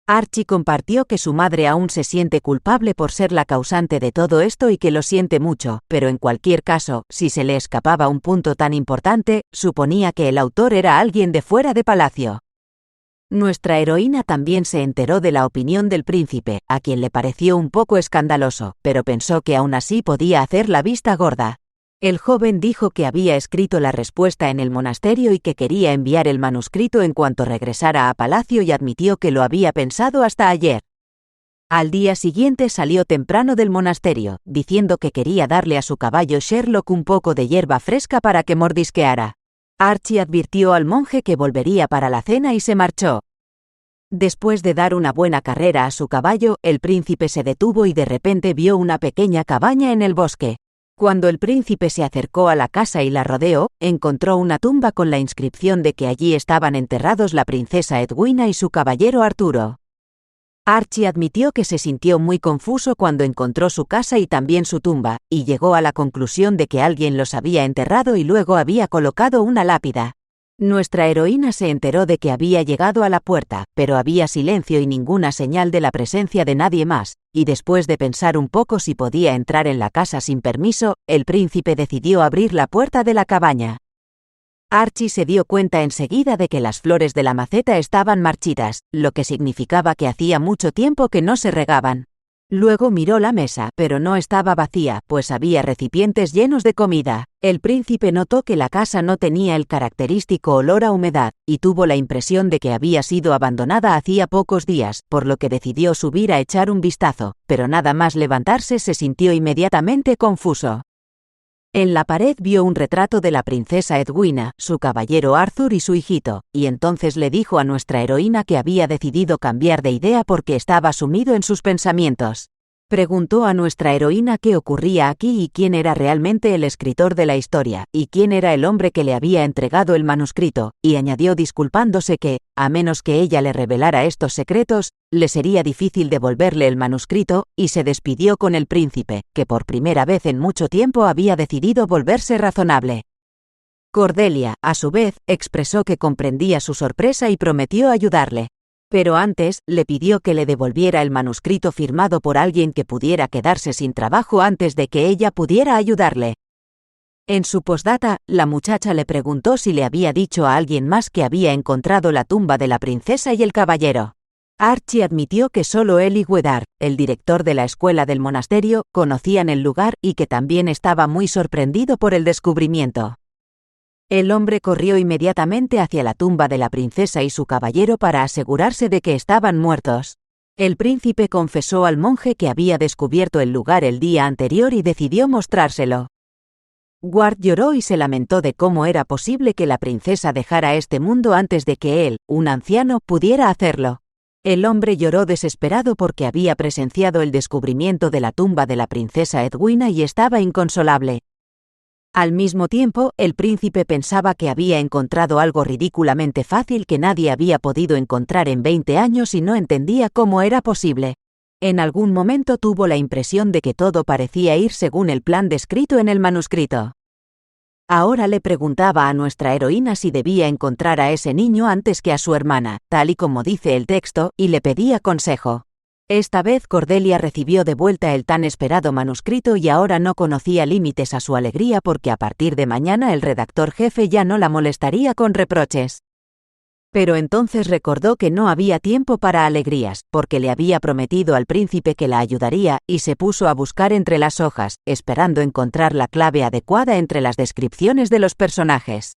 Archie compartió que su madre aún se siente culpable por ser la causante de todo esto y que lo siente mucho, pero en cualquier caso, si se le escapaba un punto tan importante, suponía que el autor era alguien de fuera de palacio. Nuestra heroína también se enteró de la opinión del príncipe, a quien le pareció un poco escandaloso, pero pensó que aún así podía hacer la vista gorda. El joven dijo que había escrito la respuesta en el monasterio y que quería enviar el manuscrito en cuanto regresara a palacio y admitió que lo había pensado hasta ayer. Al día siguiente salió temprano del monasterio, diciendo que quería darle a su caballo Sherlock un poco de hierba fresca para que mordisqueara. Archie advirtió al monje que volvería para la cena y se marchó. Después de dar una buena carrera a su caballo, el príncipe se detuvo y de repente vio una pequeña cabaña en el bosque. Cuando el príncipe se acercó a la casa y la rodeó, encontró una tumba con la inscripción de que allí estaban enterrados la princesa Edwina y su caballero Arturo. Archie admitió que se sintió muy confuso cuando encontró su casa y también su tumba, y llegó a la conclusión de que alguien los había enterrado y luego había colocado una lápida. Nuestra heroína se enteró de que había llegado a la puerta, pero había silencio y ninguna señal de la presencia de nadie más, y después de pensar un poco si podía entrar en la casa sin permiso, el príncipe decidió abrir la puerta de la cabaña. Archie se dio cuenta enseguida de que las flores de la maceta estaban marchitas, lo que significaba que hacía mucho tiempo que no se regaban. Luego miró la mesa, pero no estaba vacía, pues había recipientes llenos de comida. El príncipe notó que la casa no tenía el característico olor a humedad, y tuvo la impresión de que había sido abandonada hacía pocos días, por lo que decidió subir a echar un vistazo, pero nada más levantarse se sintió inmediatamente confuso. En la pared vio un retrato de la princesa Edwina, su caballero Arthur y su hijito, y entonces le dijo a nuestra heroína que había decidido cambiar de idea porque estaba sumido en sus pensamientos. Preguntó a nuestra heroína qué ocurría aquí y quién era realmente el escritor de la historia, y quién era el hombre que le había entregado el manuscrito, y añadió disculpándose que, a menos que ella le revelara estos secretos, le sería difícil devolverle el manuscrito, y se despidió con el príncipe, que por primera vez en mucho tiempo había decidido volverse razonable. Cordelia, a su vez, expresó que comprendía su sorpresa y prometió ayudarle. Pero antes, le pidió que le devolviera el manuscrito firmado por alguien que pudiera quedarse sin trabajo antes de que ella pudiera ayudarle. En su postdata, la muchacha le preguntó si le había dicho a alguien más que había encontrado la tumba de la princesa y el caballero. Archie admitió que solo él y Weddar, el director de la escuela del monasterio, conocían el lugar y que también estaba muy sorprendido por el descubrimiento. El hombre corrió inmediatamente hacia la tumba de la princesa y su caballero para asegurarse de que estaban muertos. El príncipe confesó al monje que había descubierto el lugar el día anterior y decidió mostrárselo. Ward lloró y se lamentó de cómo era posible que la princesa dejara este mundo antes de que él, un anciano, pudiera hacerlo. El hombre lloró desesperado porque había presenciado el descubrimiento de la tumba de la princesa Edwina y estaba inconsolable. Al mismo tiempo, el príncipe pensaba que había encontrado algo ridículamente fácil que nadie había podido encontrar en 20 años y no entendía cómo era posible. En algún momento tuvo la impresión de que todo parecía ir según el plan descrito en el manuscrito. Ahora le preguntaba a nuestra heroína si debía encontrar a ese niño antes que a su hermana, tal y como dice el texto, y le pedía consejo. Esta vez Cordelia recibió de vuelta el tan esperado manuscrito y ahora no conocía límites a su alegría porque a partir de mañana el redactor jefe ya no la molestaría con reproches. Pero entonces recordó que no había tiempo para alegrías, porque le había prometido al príncipe que la ayudaría, y se puso a buscar entre las hojas, esperando encontrar la clave adecuada entre las descripciones de los personajes.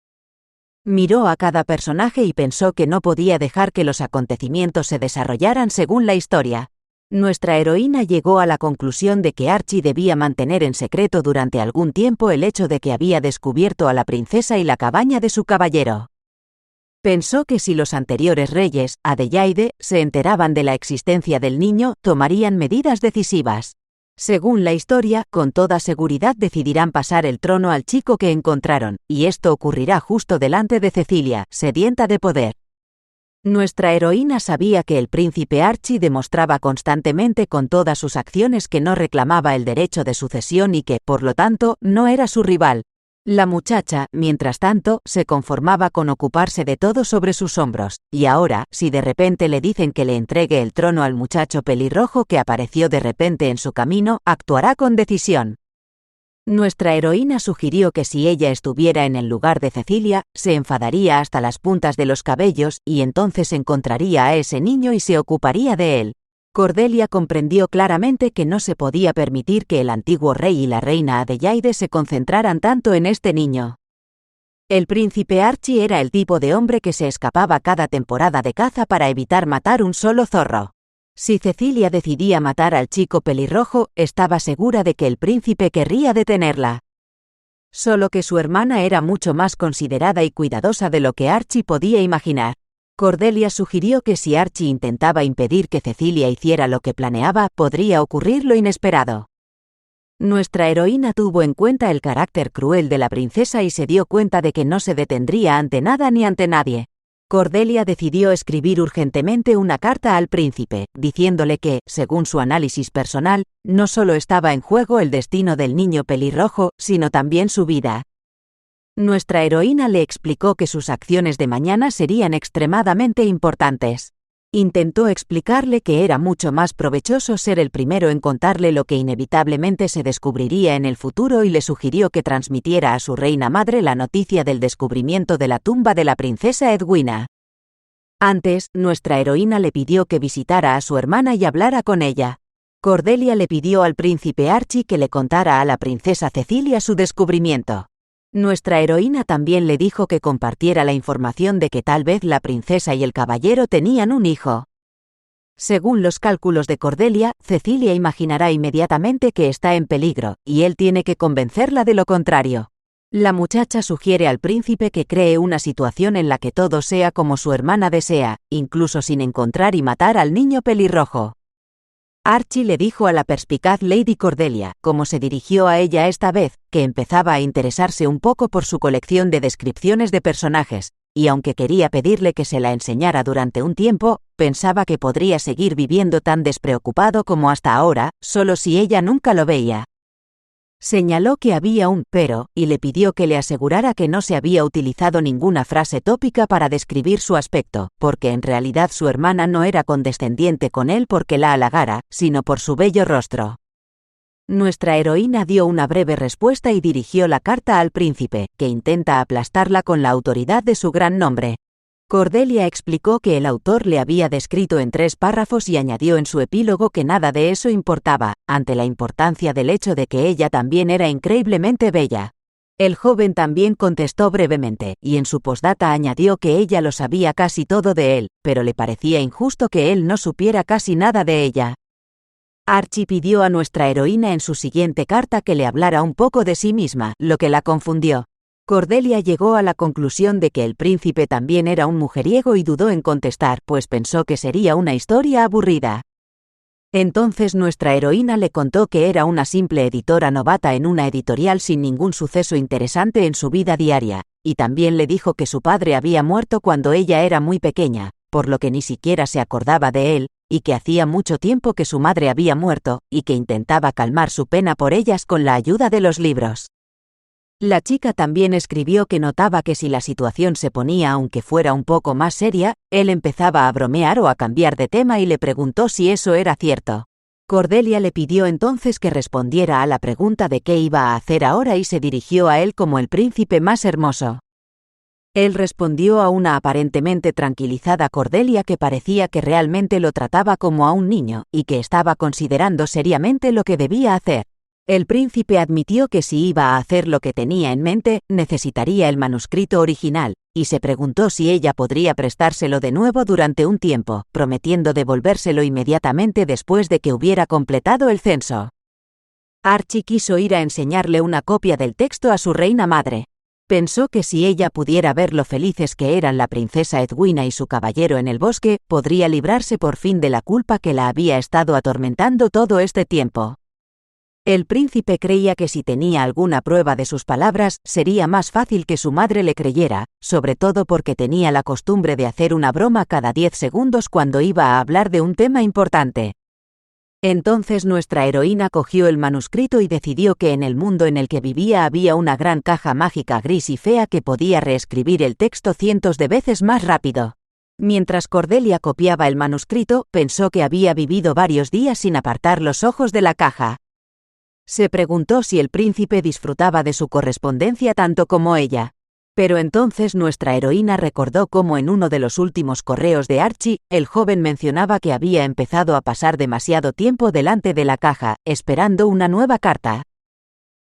Miró a cada personaje y pensó que no podía dejar que los acontecimientos se desarrollaran según la historia. Nuestra heroína llegó a la conclusión de que Archie debía mantener en secreto durante algún tiempo el hecho de que había descubierto a la princesa y la cabaña de su caballero. Pensó que si los anteriores reyes, Adelaide, se enteraban de la existencia del niño, tomarían medidas decisivas. Según la historia, con toda seguridad decidirán pasar el trono al chico que encontraron, y esto ocurrirá justo delante de Cecilia, sedienta de poder. Nuestra heroína sabía que el príncipe Archie demostraba constantemente con todas sus acciones que no reclamaba el derecho de sucesión y que, por lo tanto, no era su rival. La muchacha, mientras tanto, se conformaba con ocuparse de todo sobre sus hombros, y ahora, si de repente le dicen que le entregue el trono al muchacho pelirrojo que apareció de repente en su camino, actuará con decisión. Nuestra heroína sugirió que si ella estuviera en el lugar de Cecilia, se enfadaría hasta las puntas de los cabellos y entonces encontraría a ese niño y se ocuparía de él. Cordelia comprendió claramente que no se podía permitir que el antiguo rey y la reina Adelaide se concentraran tanto en este niño. El príncipe Archie era el tipo de hombre que se escapaba cada temporada de caza para evitar matar un solo zorro. Si Cecilia decidía matar al chico pelirrojo, estaba segura de que el príncipe querría detenerla. Solo que su hermana era mucho más considerada y cuidadosa de lo que Archie podía imaginar. Cordelia sugirió que si Archie intentaba impedir que Cecilia hiciera lo que planeaba, podría ocurrir lo inesperado. Nuestra heroína tuvo en cuenta el carácter cruel de la princesa y se dio cuenta de que no se detendría ante nada ni ante nadie. Cordelia decidió escribir urgentemente una carta al príncipe, diciéndole que, según su análisis personal, no solo estaba en juego el destino del niño pelirrojo, sino también su vida. Nuestra heroína le explicó que sus acciones de mañana serían extremadamente importantes. Intentó explicarle que era mucho más provechoso ser el primero en contarle lo que inevitablemente se descubriría en el futuro y le sugirió que transmitiera a su reina madre la noticia del descubrimiento de la tumba de la princesa Edwina. Antes, nuestra heroína le pidió que visitara a su hermana y hablara con ella. Cordelia le pidió al príncipe Archie que le contara a la princesa Cecilia su descubrimiento. Nuestra heroína también le dijo que compartiera la información de que tal vez la princesa y el caballero tenían un hijo. Según los cálculos de Cordelia, Cecilia imaginará inmediatamente que está en peligro, y él tiene que convencerla de lo contrario. La muchacha sugiere al príncipe que cree una situación en la que todo sea como su hermana desea, incluso sin encontrar y matar al niño pelirrojo. Archie le dijo a la perspicaz Lady Cordelia, como se dirigió a ella esta vez, que empezaba a interesarse un poco por su colección de descripciones de personajes, y aunque quería pedirle que se la enseñara durante un tiempo, pensaba que podría seguir viviendo tan despreocupado como hasta ahora, solo si ella nunca lo veía. Señaló que había un pero, y le pidió que le asegurara que no se había utilizado ninguna frase tópica para describir su aspecto, porque en realidad su hermana no era condescendiente con él porque la halagara, sino por su bello rostro. Nuestra heroína dio una breve respuesta y dirigió la carta al príncipe, que intenta aplastarla con la autoridad de su gran nombre. Cordelia explicó que el autor le había descrito en 3 párrafos y añadió en su epílogo que nada de eso importaba, ante la importancia del hecho de que ella también era increíblemente bella. El joven también contestó brevemente, y en su postdata añadió que ella lo sabía casi todo de él, pero le parecía injusto que él no supiera casi nada de ella. Archie pidió a nuestra heroína en su siguiente carta que le hablara un poco de sí misma, lo que la confundió. Cordelia llegó a la conclusión de que el príncipe también era un mujeriego y dudó en contestar, pues pensó que sería una historia aburrida. Entonces nuestra heroína le contó que era una simple editora novata en una editorial sin ningún suceso interesante en su vida diaria, y también le dijo que su padre había muerto cuando ella era muy pequeña, por lo que ni siquiera se acordaba de él, y que hacía mucho tiempo que su madre había muerto, y que intentaba calmar su pena por ellas con la ayuda de los libros. La chica también escribió que notaba que si la situación se ponía aunque fuera un poco más seria, él empezaba a bromear o a cambiar de tema y le preguntó si eso era cierto. Cordelia le pidió entonces que respondiera a la pregunta de qué iba a hacer ahora y se dirigió a él como el príncipe más hermoso. Él respondió a una aparentemente tranquilizada Cordelia que parecía que realmente lo trataba como a un niño y que estaba considerando seriamente lo que debía hacer. El príncipe admitió que si iba a hacer lo que tenía en mente, necesitaría el manuscrito original, y se preguntó si ella podría prestárselo de nuevo durante un tiempo, prometiendo devolvérselo inmediatamente después de que hubiera completado el censo. Archie quiso ir a enseñarle una copia del texto a su reina madre. Pensó que si ella pudiera ver lo felices que eran la princesa Edwina y su caballero en el bosque, podría librarse por fin de la culpa que la había estado atormentando todo este tiempo. El príncipe creía que si tenía alguna prueba de sus palabras, sería más fácil que su madre le creyera, sobre todo porque tenía la costumbre de hacer una broma cada 10 segundos cuando iba a hablar de un tema importante. Entonces nuestra heroína cogió el manuscrito y decidió que en el mundo en el que vivía había una gran caja mágica gris y fea que podía reescribir el texto cientos de veces más rápido. Mientras Cordelia copiaba el manuscrito, pensó que había vivido varios días sin apartar los ojos de la caja. Se preguntó si el príncipe disfrutaba de su correspondencia tanto como ella. Pero entonces nuestra heroína recordó cómo en uno de los últimos correos de Archie, el joven mencionaba que había empezado a pasar demasiado tiempo delante de la caja, esperando una nueva carta.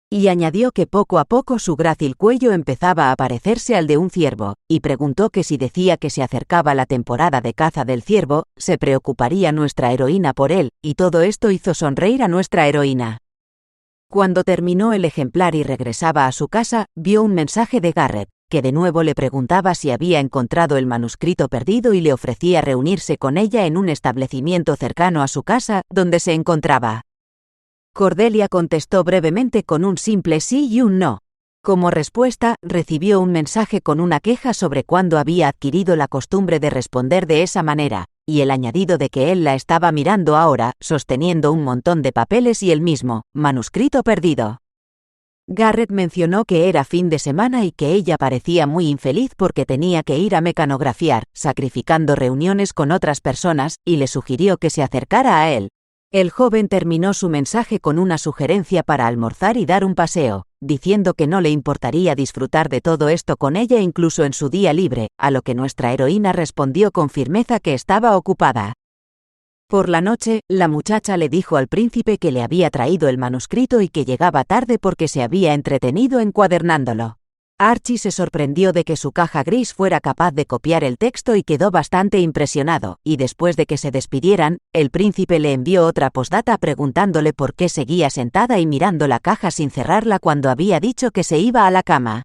Y añadió que poco a poco su grácil cuello empezaba a parecerse al de un ciervo, y preguntó que si decía que se acercaba la temporada de caza del ciervo, se preocuparía nuestra heroína por él, y todo esto hizo sonreír a nuestra heroína. Cuando terminó el ejemplar y regresaba a su casa, vio un mensaje de Garrett, que de nuevo le preguntaba si había encontrado el manuscrito perdido y le ofrecía reunirse con ella en un establecimiento cercano a su casa, donde se encontraba. Cordelia contestó brevemente con un simple sí y un no. Como respuesta, recibió un mensaje con una queja sobre cuándo había adquirido la costumbre de responder de esa manera, y el añadido de que él la estaba mirando ahora, sosteniendo un montón de papeles y el mismo manuscrito perdido. Garrett mencionó que era fin de semana y que ella parecía muy infeliz porque tenía que ir a mecanografiar, sacrificando reuniones con otras personas, y le sugirió que se acercara a él. El joven terminó su mensaje con una sugerencia para almorzar y dar un paseo, diciendo que no le importaría disfrutar de todo esto con ella incluso en su día libre, a lo que nuestra heroína respondió con firmeza que estaba ocupada. Por la noche, la muchacha le dijo al príncipe que le había traído el manuscrito y que llegaba tarde porque se había entretenido encuadernándolo. Archie se sorprendió de que su caja gris fuera capaz de copiar el texto y quedó bastante impresionado, y después de que se despidieran, el príncipe le envió otra postdata preguntándole por qué seguía sentada y mirando la caja sin cerrarla cuando había dicho que se iba a la cama.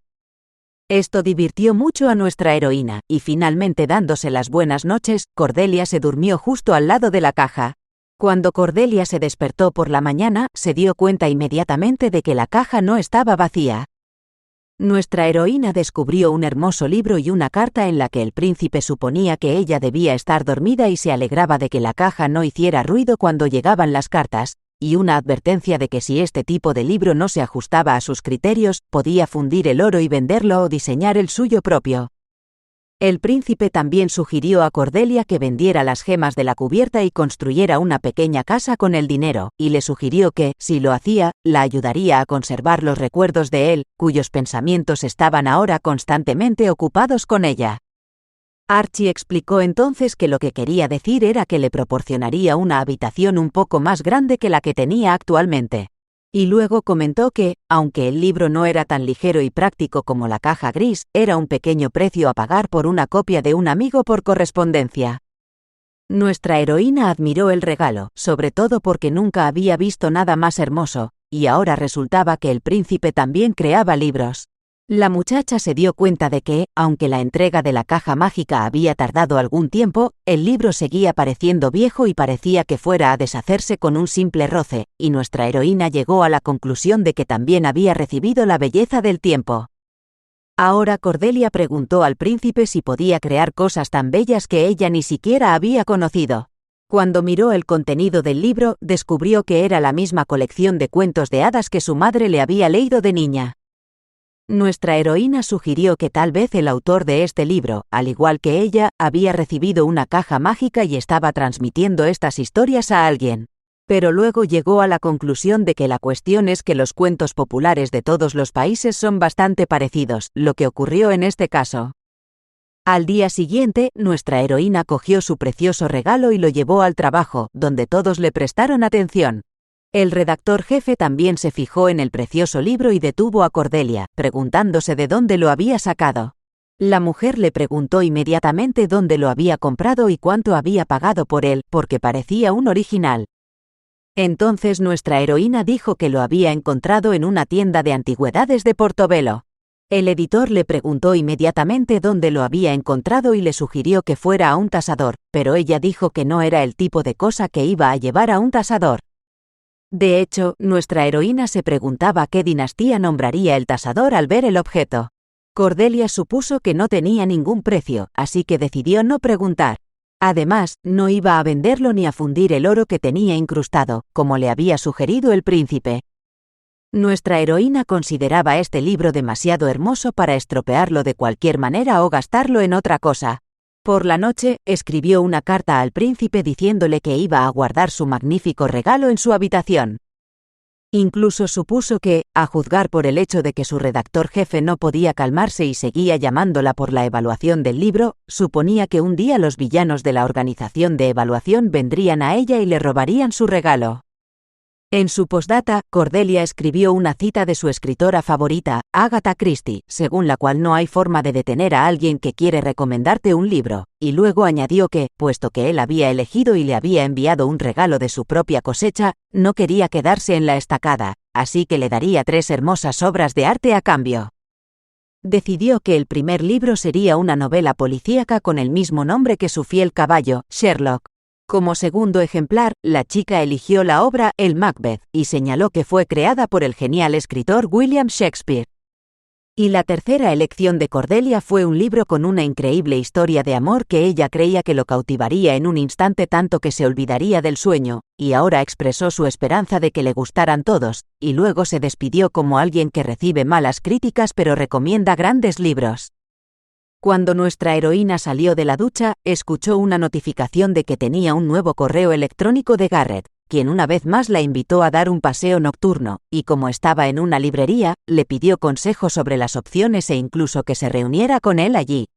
Esto divirtió mucho a nuestra heroína, y finalmente dándose las buenas noches, Cordelia se durmió justo al lado de la caja. Cuando Cordelia se despertó por la mañana, se dio cuenta inmediatamente de que la caja no estaba vacía. Nuestra heroína descubrió un hermoso libro y una carta en la que el príncipe suponía que ella debía estar dormida y se alegraba de que la caja no hiciera ruido cuando llegaban las cartas, y una advertencia de que si este tipo de libro no se ajustaba a sus criterios, podía fundir el oro y venderlo o diseñar el suyo propio. El príncipe también sugirió a Cordelia que vendiera las gemas de la cubierta y construyera una pequeña casa con el dinero, y le sugirió que, si lo hacía, la ayudaría a conservar los recuerdos de él, cuyos pensamientos estaban ahora constantemente ocupados con ella. Archie explicó entonces que lo que quería decir era que le proporcionaría una habitación un poco más grande que la que tenía actualmente. Y luego comentó que, aunque el libro no era tan ligero y práctico como la caja gris, era un pequeño precio a pagar por una copia de un amigo por correspondencia. Nuestra heroína admiró el regalo, sobre todo porque nunca había visto nada más hermoso, y ahora resultaba que el príncipe también creaba libros. La muchacha se dio cuenta de que, aunque la entrega de la caja mágica había tardado algún tiempo, el libro seguía pareciendo viejo y parecía que fuera a deshacerse con un simple roce, y nuestra heroína llegó a la conclusión de que también había recibido la belleza del tiempo. Ahora Cordelia preguntó al príncipe si podía crear cosas tan bellas que ella ni siquiera había conocido. Cuando miró el contenido del libro, descubrió que era la misma colección de cuentos de hadas que su madre le había leído de niña. Nuestra heroína sugirió que tal vez el autor de este libro, al igual que ella, había recibido una caja mágica y estaba transmitiendo estas historias a alguien. Pero luego llegó a la conclusión de que la cuestión es que los cuentos populares de todos los países son bastante parecidos, lo que ocurrió en este caso. Al día siguiente, nuestra heroína cogió su precioso regalo y lo llevó al trabajo, donde todos le prestaron atención. El redactor jefe también se fijó en el precioso libro y detuvo a Cordelia, preguntándose de dónde lo había sacado. La mujer le preguntó inmediatamente dónde lo había comprado y cuánto había pagado por él, porque parecía un original. Entonces nuestra heroína dijo que lo había encontrado en una tienda de antigüedades de Portobelo. El editor le preguntó inmediatamente dónde lo había encontrado y le sugirió que fuera a un tasador, pero ella dijo que no era el tipo de cosa que iba a llevar a un tasador. De hecho, nuestra heroína se preguntaba qué dinastía nombraría el tasador al ver el objeto. Cordelia supuso que no tenía ningún precio, así que decidió no preguntar. Además, no iba a venderlo ni a fundir el oro que tenía incrustado, como le había sugerido el príncipe. Nuestra heroína consideraba este libro demasiado hermoso para estropearlo de cualquier manera o gastarlo en otra cosa. Por la noche, escribió una carta al príncipe diciéndole que iba a guardar su magnífico regalo en su habitación. Incluso supuso que, a juzgar por el hecho de que su redactor jefe no podía calmarse y seguía llamándola por la evaluación del libro, suponía que un día los villanos de la organización de evaluación vendrían a ella y le robarían su regalo. En su postdata, Cordelia escribió una cita de su escritora favorita, Agatha Christie, según la cual no hay forma de detener a alguien que quiere recomendarte un libro, y luego añadió que, puesto que él había elegido y le había enviado un regalo de su propia cosecha, no quería quedarse en la estacada, así que le daría 3 hermosas obras de arte a cambio. Decidió que el primer libro sería una novela policíaca con el mismo nombre que su fiel caballo, Sherlock. Como segundo ejemplar, la chica eligió la obra El Macbeth y señaló que fue creada por el genial escritor William Shakespeare. Y la tercera elección de Cordelia fue un libro con una increíble historia de amor que ella creía que lo cautivaría en un instante tanto que se olvidaría del sueño, y ahora expresó su esperanza de que le gustaran todos, y luego se despidió como alguien que recibe malas críticas pero recomienda grandes libros. Cuando nuestra heroína salió de la ducha, escuchó una notificación de que tenía un nuevo correo electrónico de Garrett, quien una vez más la invitó a dar un paseo nocturno, y como estaba en una librería, le pidió consejo sobre las opciones e incluso que se reuniera con él allí.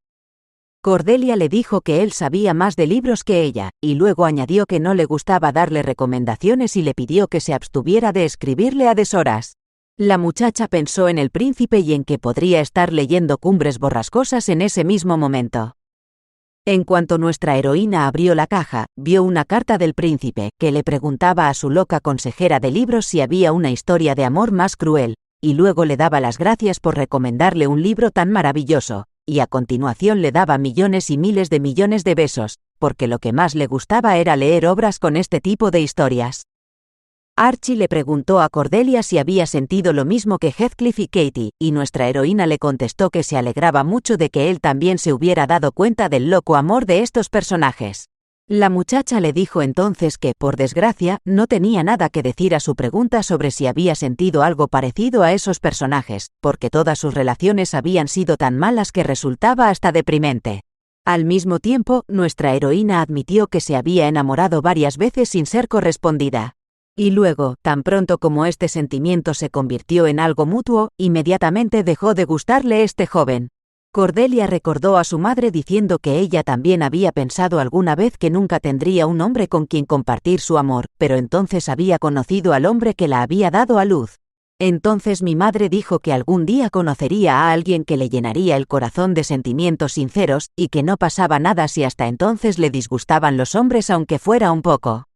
Cordelia le dijo que él sabía más de libros que ella, y luego añadió que no le gustaba darle recomendaciones y le pidió que se abstuviera de escribirle a deshoras. La muchacha pensó en el príncipe y en que podría estar leyendo Cumbres Borrascosas en ese mismo momento. En cuanto nuestra heroína abrió la caja, vio una carta del príncipe, que le preguntaba a su loca consejera de libros si había una historia de amor más cruel, y luego le daba las gracias por recomendarle un libro tan maravilloso, y a continuación le daba millones y miles de millones de besos, porque lo que más le gustaba era leer obras con este tipo de historias. Archie le preguntó a Cordelia si había sentido lo mismo que Heathcliff y Katie, y nuestra heroína le contestó que se alegraba mucho de que él también se hubiera dado cuenta del loco amor de estos personajes. La muchacha le dijo entonces que, por desgracia, no tenía nada que decir a su pregunta sobre si había sentido algo parecido a esos personajes, porque todas sus relaciones habían sido tan malas que resultaba hasta deprimente. Al mismo tiempo, nuestra heroína admitió que se había enamorado varias veces sin ser correspondida. Y luego, tan pronto como este sentimiento se convirtió en algo mutuo, inmediatamente dejó de gustarle este joven. Cordelia recordó a su madre diciendo que ella también había pensado alguna vez que nunca tendría un hombre con quien compartir su amor, pero entonces había conocido al hombre que la había dado a luz. Entonces mi madre dijo que algún día conocería a alguien que le llenaría el corazón de sentimientos sinceros, y que no pasaba nada si hasta entonces le disgustaban los hombres aunque fuera un poco.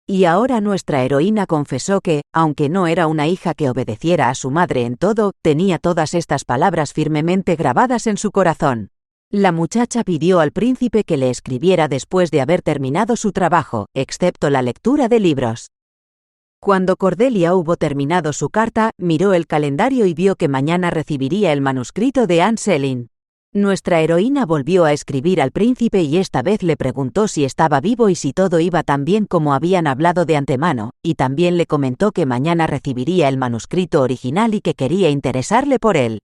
Y ahora nuestra heroína confesó que, aunque no era una hija que obedeciera a su madre en todo, tenía todas estas palabras firmemente grabadas en su corazón. La muchacha pidió al príncipe que le escribiera después de haber terminado su trabajo, excepto la lectura de libros. Cuando Cordelia hubo terminado su carta, miró el calendario y vio que mañana recibiría el manuscrito de Anne Selin. Nuestra heroína volvió a escribir al príncipe y esta vez le preguntó si estaba vivo y si todo iba tan bien como habían hablado de antemano, y también le comentó que mañana recibiría el manuscrito original y que quería interesarle por él.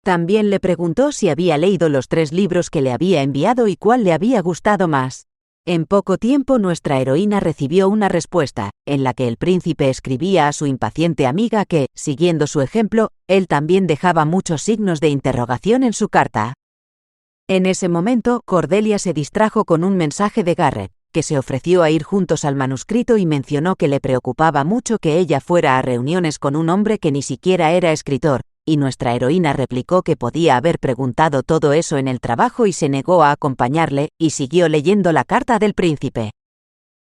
También le preguntó si había leído los 3 libros que le había enviado y cuál le había gustado más. En poco tiempo nuestra heroína recibió una respuesta, en la que el príncipe escribía a su impaciente amiga que, siguiendo su ejemplo, él también dejaba muchos signos de interrogación en su carta. En ese momento, Cordelia se distrajo con un mensaje de Garrett, que se ofreció a ir juntos al manuscrito y mencionó que le preocupaba mucho que ella fuera a reuniones con un hombre que ni siquiera era escritor, y nuestra heroína replicó que podía haber preguntado todo eso en el trabajo y se negó a acompañarle, y siguió leyendo la carta del príncipe.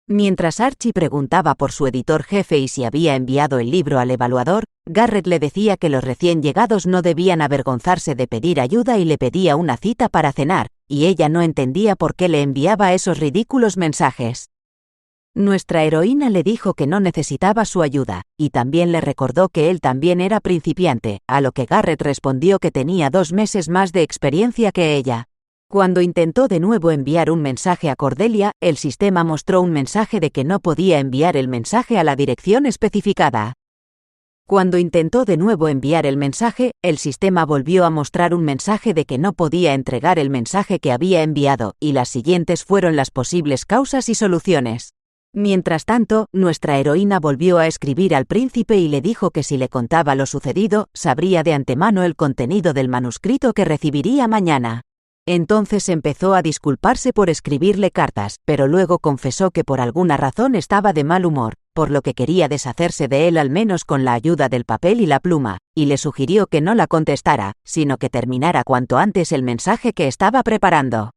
Mientras Archie preguntaba por su editor jefe y si había enviado el libro al evaluador, Garrett le decía que los recién llegados no debían avergonzarse de pedir ayuda y le pedía una cita para cenar, y ella no entendía por qué le enviaba esos ridículos mensajes. Nuestra heroína le dijo que no necesitaba su ayuda, y también le recordó que él también era principiante, a lo que Garrett respondió que tenía 2 meses más de experiencia que ella. Cuando intentó de nuevo enviar un mensaje a Cordelia, el sistema mostró un mensaje de que no podía enviar el mensaje a la dirección especificada. Cuando intentó de nuevo enviar el mensaje, el sistema volvió a mostrar un mensaje de que no podía entregar el mensaje que había enviado, y las siguientes fueron las posibles causas y soluciones. Mientras tanto, nuestra heroína volvió a escribir al príncipe y le dijo que si le contaba lo sucedido, sabría de antemano el contenido del manuscrito que recibiría mañana. Entonces empezó a disculparse por escribirle cartas, pero luego confesó que por alguna razón estaba de mal humor, por lo que quería deshacerse de él al menos con la ayuda del papel y la pluma, y le sugirió que no la contestara, sino que terminara cuanto antes el mensaje que estaba preparando.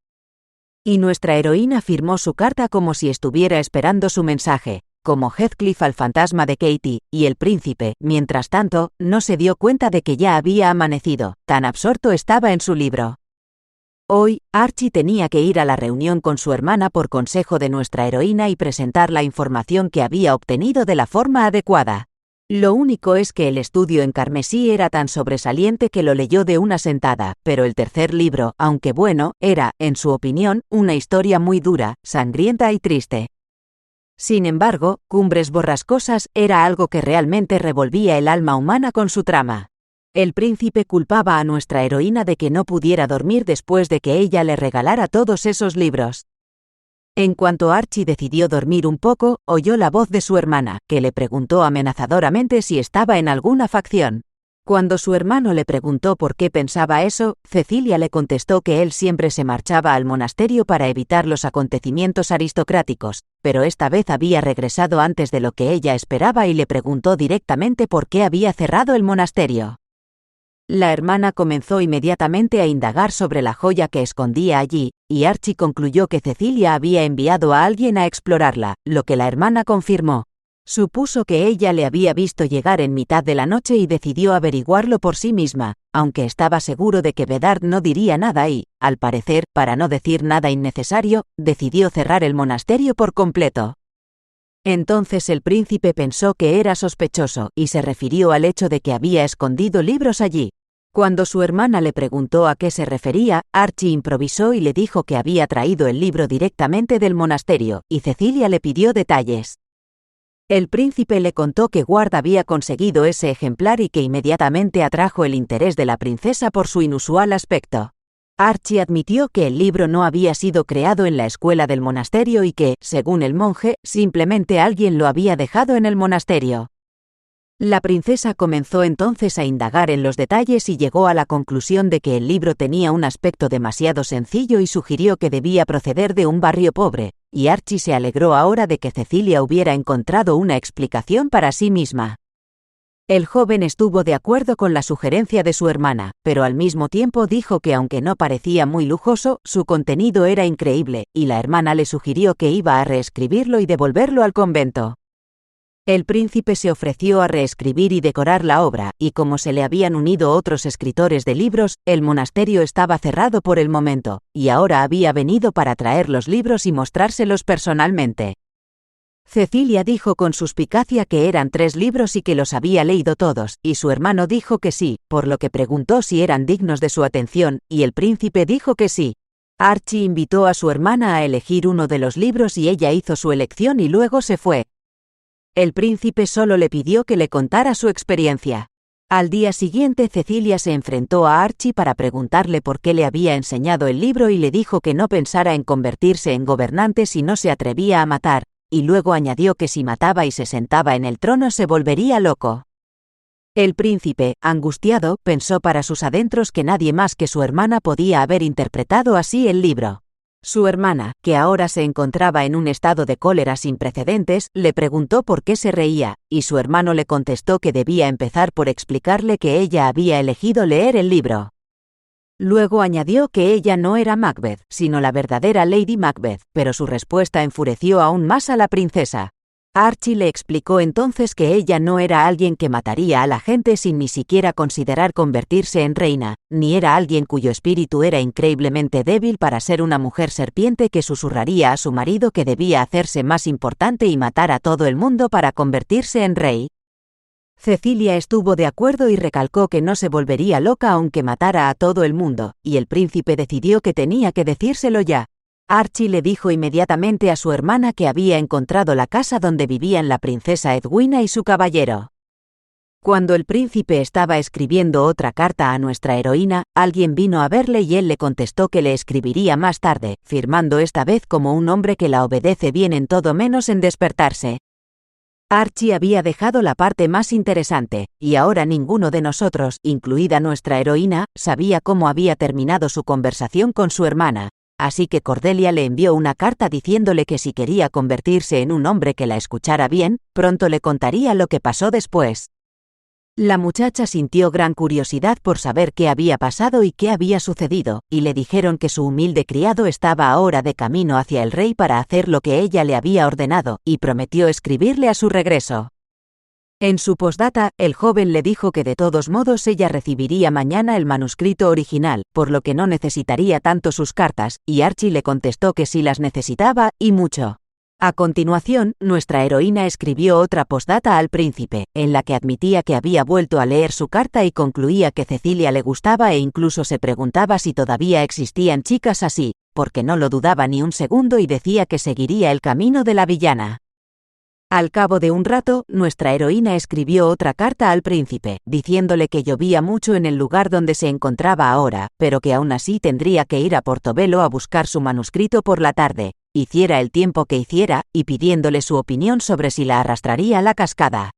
Y nuestra heroína firmó su carta como si estuviera esperando su mensaje, como Heathcliff al fantasma de Katie, y el príncipe, mientras tanto, no se dio cuenta de que ya había amanecido, tan absorto estaba en su libro. Hoy, Archie tenía que ir a la reunión con su hermana por consejo de nuestra heroína y presentar la información que había obtenido de la forma adecuada. Lo único es que el estudio en carmesí era tan sobresaliente que lo leyó de una sentada, pero el tercer libro, aunque bueno, era, en su opinión, una historia muy dura, sangrienta y triste. Sin embargo, Cumbres Borrascosas era algo que realmente revolvía el alma humana con su trama. El príncipe culpaba a nuestra heroína de que no pudiera dormir después de que ella le regalara todos esos libros. En cuanto Archie decidió dormir un poco, oyó la voz de su hermana, que le preguntó amenazadoramente si estaba en alguna facción. Cuando su hermano le preguntó por qué pensaba eso, Cecilia le contestó que él siempre se marchaba al monasterio para evitar los acontecimientos aristocráticos, pero esta vez había regresado antes de lo que ella esperaba y le preguntó directamente por qué había cerrado el monasterio. La hermana comenzó inmediatamente a indagar sobre la joya que escondía allí, y Archie concluyó que Cecilia había enviado a alguien a explorarla, lo que la hermana confirmó. Supuso que ella le había visto llegar en mitad de la noche y decidió averiguarlo por sí misma, aunque estaba seguro de que Bedard no diría nada y, al parecer, para no decir nada innecesario, decidió cerrar el monasterio por completo. Entonces el príncipe pensó que era sospechoso y se refirió al hecho de que había escondido libros allí. Cuando su hermana le preguntó a qué se refería, Archie improvisó y le dijo que había traído el libro directamente del monasterio, y Cecilia le pidió detalles. El príncipe le contó que Ward había conseguido ese ejemplar y que inmediatamente atrajo el interés de la princesa por su inusual aspecto. Archie admitió que el libro no había sido creado en la escuela del monasterio y que, según el monje, simplemente alguien lo había dejado en el monasterio. La princesa comenzó entonces a indagar en los detalles y llegó a la conclusión de que el libro tenía un aspecto demasiado sencillo y sugirió que debía proceder de un barrio pobre, y Archie se alegró ahora de que Cecilia hubiera encontrado una explicación para sí misma. El joven estuvo de acuerdo con la sugerencia de su hermana, pero al mismo tiempo dijo que aunque no parecía muy lujoso, su contenido era increíble, y la hermana le sugirió que iba a reescribirlo y devolverlo al convento. El príncipe se ofreció a reescribir y decorar la obra, y como se le habían unido otros escritores de libros, el monasterio estaba cerrado por el momento, y ahora había venido para traer los libros y mostrárselos personalmente. Cecilia dijo con suspicacia que eran 3 libros y que los había leído todos, y su hermano dijo que sí, por lo que preguntó si eran dignos de su atención, y el príncipe dijo que sí. Archie invitó a su hermana a elegir uno de los libros y ella hizo su elección y luego se fue. El príncipe solo le pidió que le contara su experiencia. Al día siguiente Cecilia se enfrentó a Archie para preguntarle por qué le había enseñado el libro y le dijo que no pensara en convertirse en gobernante si no se atrevía a matar, y luego añadió que si mataba y se sentaba en el trono se volvería loco. El príncipe, angustiado, pensó para sus adentros que nadie más que su hermana podía haber interpretado así el libro. Su hermana, que ahora se encontraba en un estado de cólera sin precedentes, le preguntó por qué se reía, y su hermano le contestó que debía empezar por explicarle que ella había elegido leer el libro. Luego añadió que ella no era Macbeth, sino la verdadera Lady Macbeth, pero su respuesta enfureció aún más a la princesa. Archie le explicó entonces que ella no era alguien que mataría a la gente sin ni siquiera considerar convertirse en reina, ni era alguien cuyo espíritu era increíblemente débil para ser una mujer serpiente que susurraría a su marido que debía hacerse más importante y matar a todo el mundo para convertirse en rey. Cecilia estuvo de acuerdo y recalcó que no se volvería loca aunque matara a todo el mundo, y el príncipe decidió que tenía que decírselo ya. Archie le dijo inmediatamente a su hermana que había encontrado la casa donde vivían la princesa Edwina y su caballero. Cuando el príncipe estaba escribiendo otra carta a nuestra heroína, alguien vino a verle y él le contestó que le escribiría más tarde, firmando esta vez como un hombre que la obedece bien en todo menos en despertarse. Archie había dejado la parte más interesante, y ahora ninguno de nosotros, incluida nuestra heroína, sabía cómo había terminado su conversación con su hermana. Así que Cordelia le envió una carta diciéndole que si quería convertirse en un hombre que la escuchara bien, pronto le contaría lo que pasó después. La muchacha sintió gran curiosidad por saber qué había pasado y qué había sucedido, y le dijeron que su humilde criado estaba ahora de camino hacia el rey para hacer lo que ella le había ordenado, y prometió escribirle a su regreso. En su postdata, el joven le dijo que de todos modos ella recibiría mañana el manuscrito original, por lo que no necesitaría tanto sus cartas, y Archie le contestó que sí las necesitaba, y mucho. A continuación, nuestra heroína escribió otra postdata al príncipe, en la que admitía que había vuelto a leer su carta y concluía que Cecilia le gustaba e incluso se preguntaba si todavía existían chicas así, porque no lo dudaba ni un segundo y decía que seguiría el camino de la villana. Al cabo de un rato, nuestra heroína escribió otra carta al príncipe, diciéndole que llovía mucho en el lugar donde se encontraba ahora, pero que aún así tendría que ir a Portobelo a buscar su manuscrito por la tarde, hiciera el tiempo que hiciera, y pidiéndole su opinión sobre si la arrastraría a la cascada.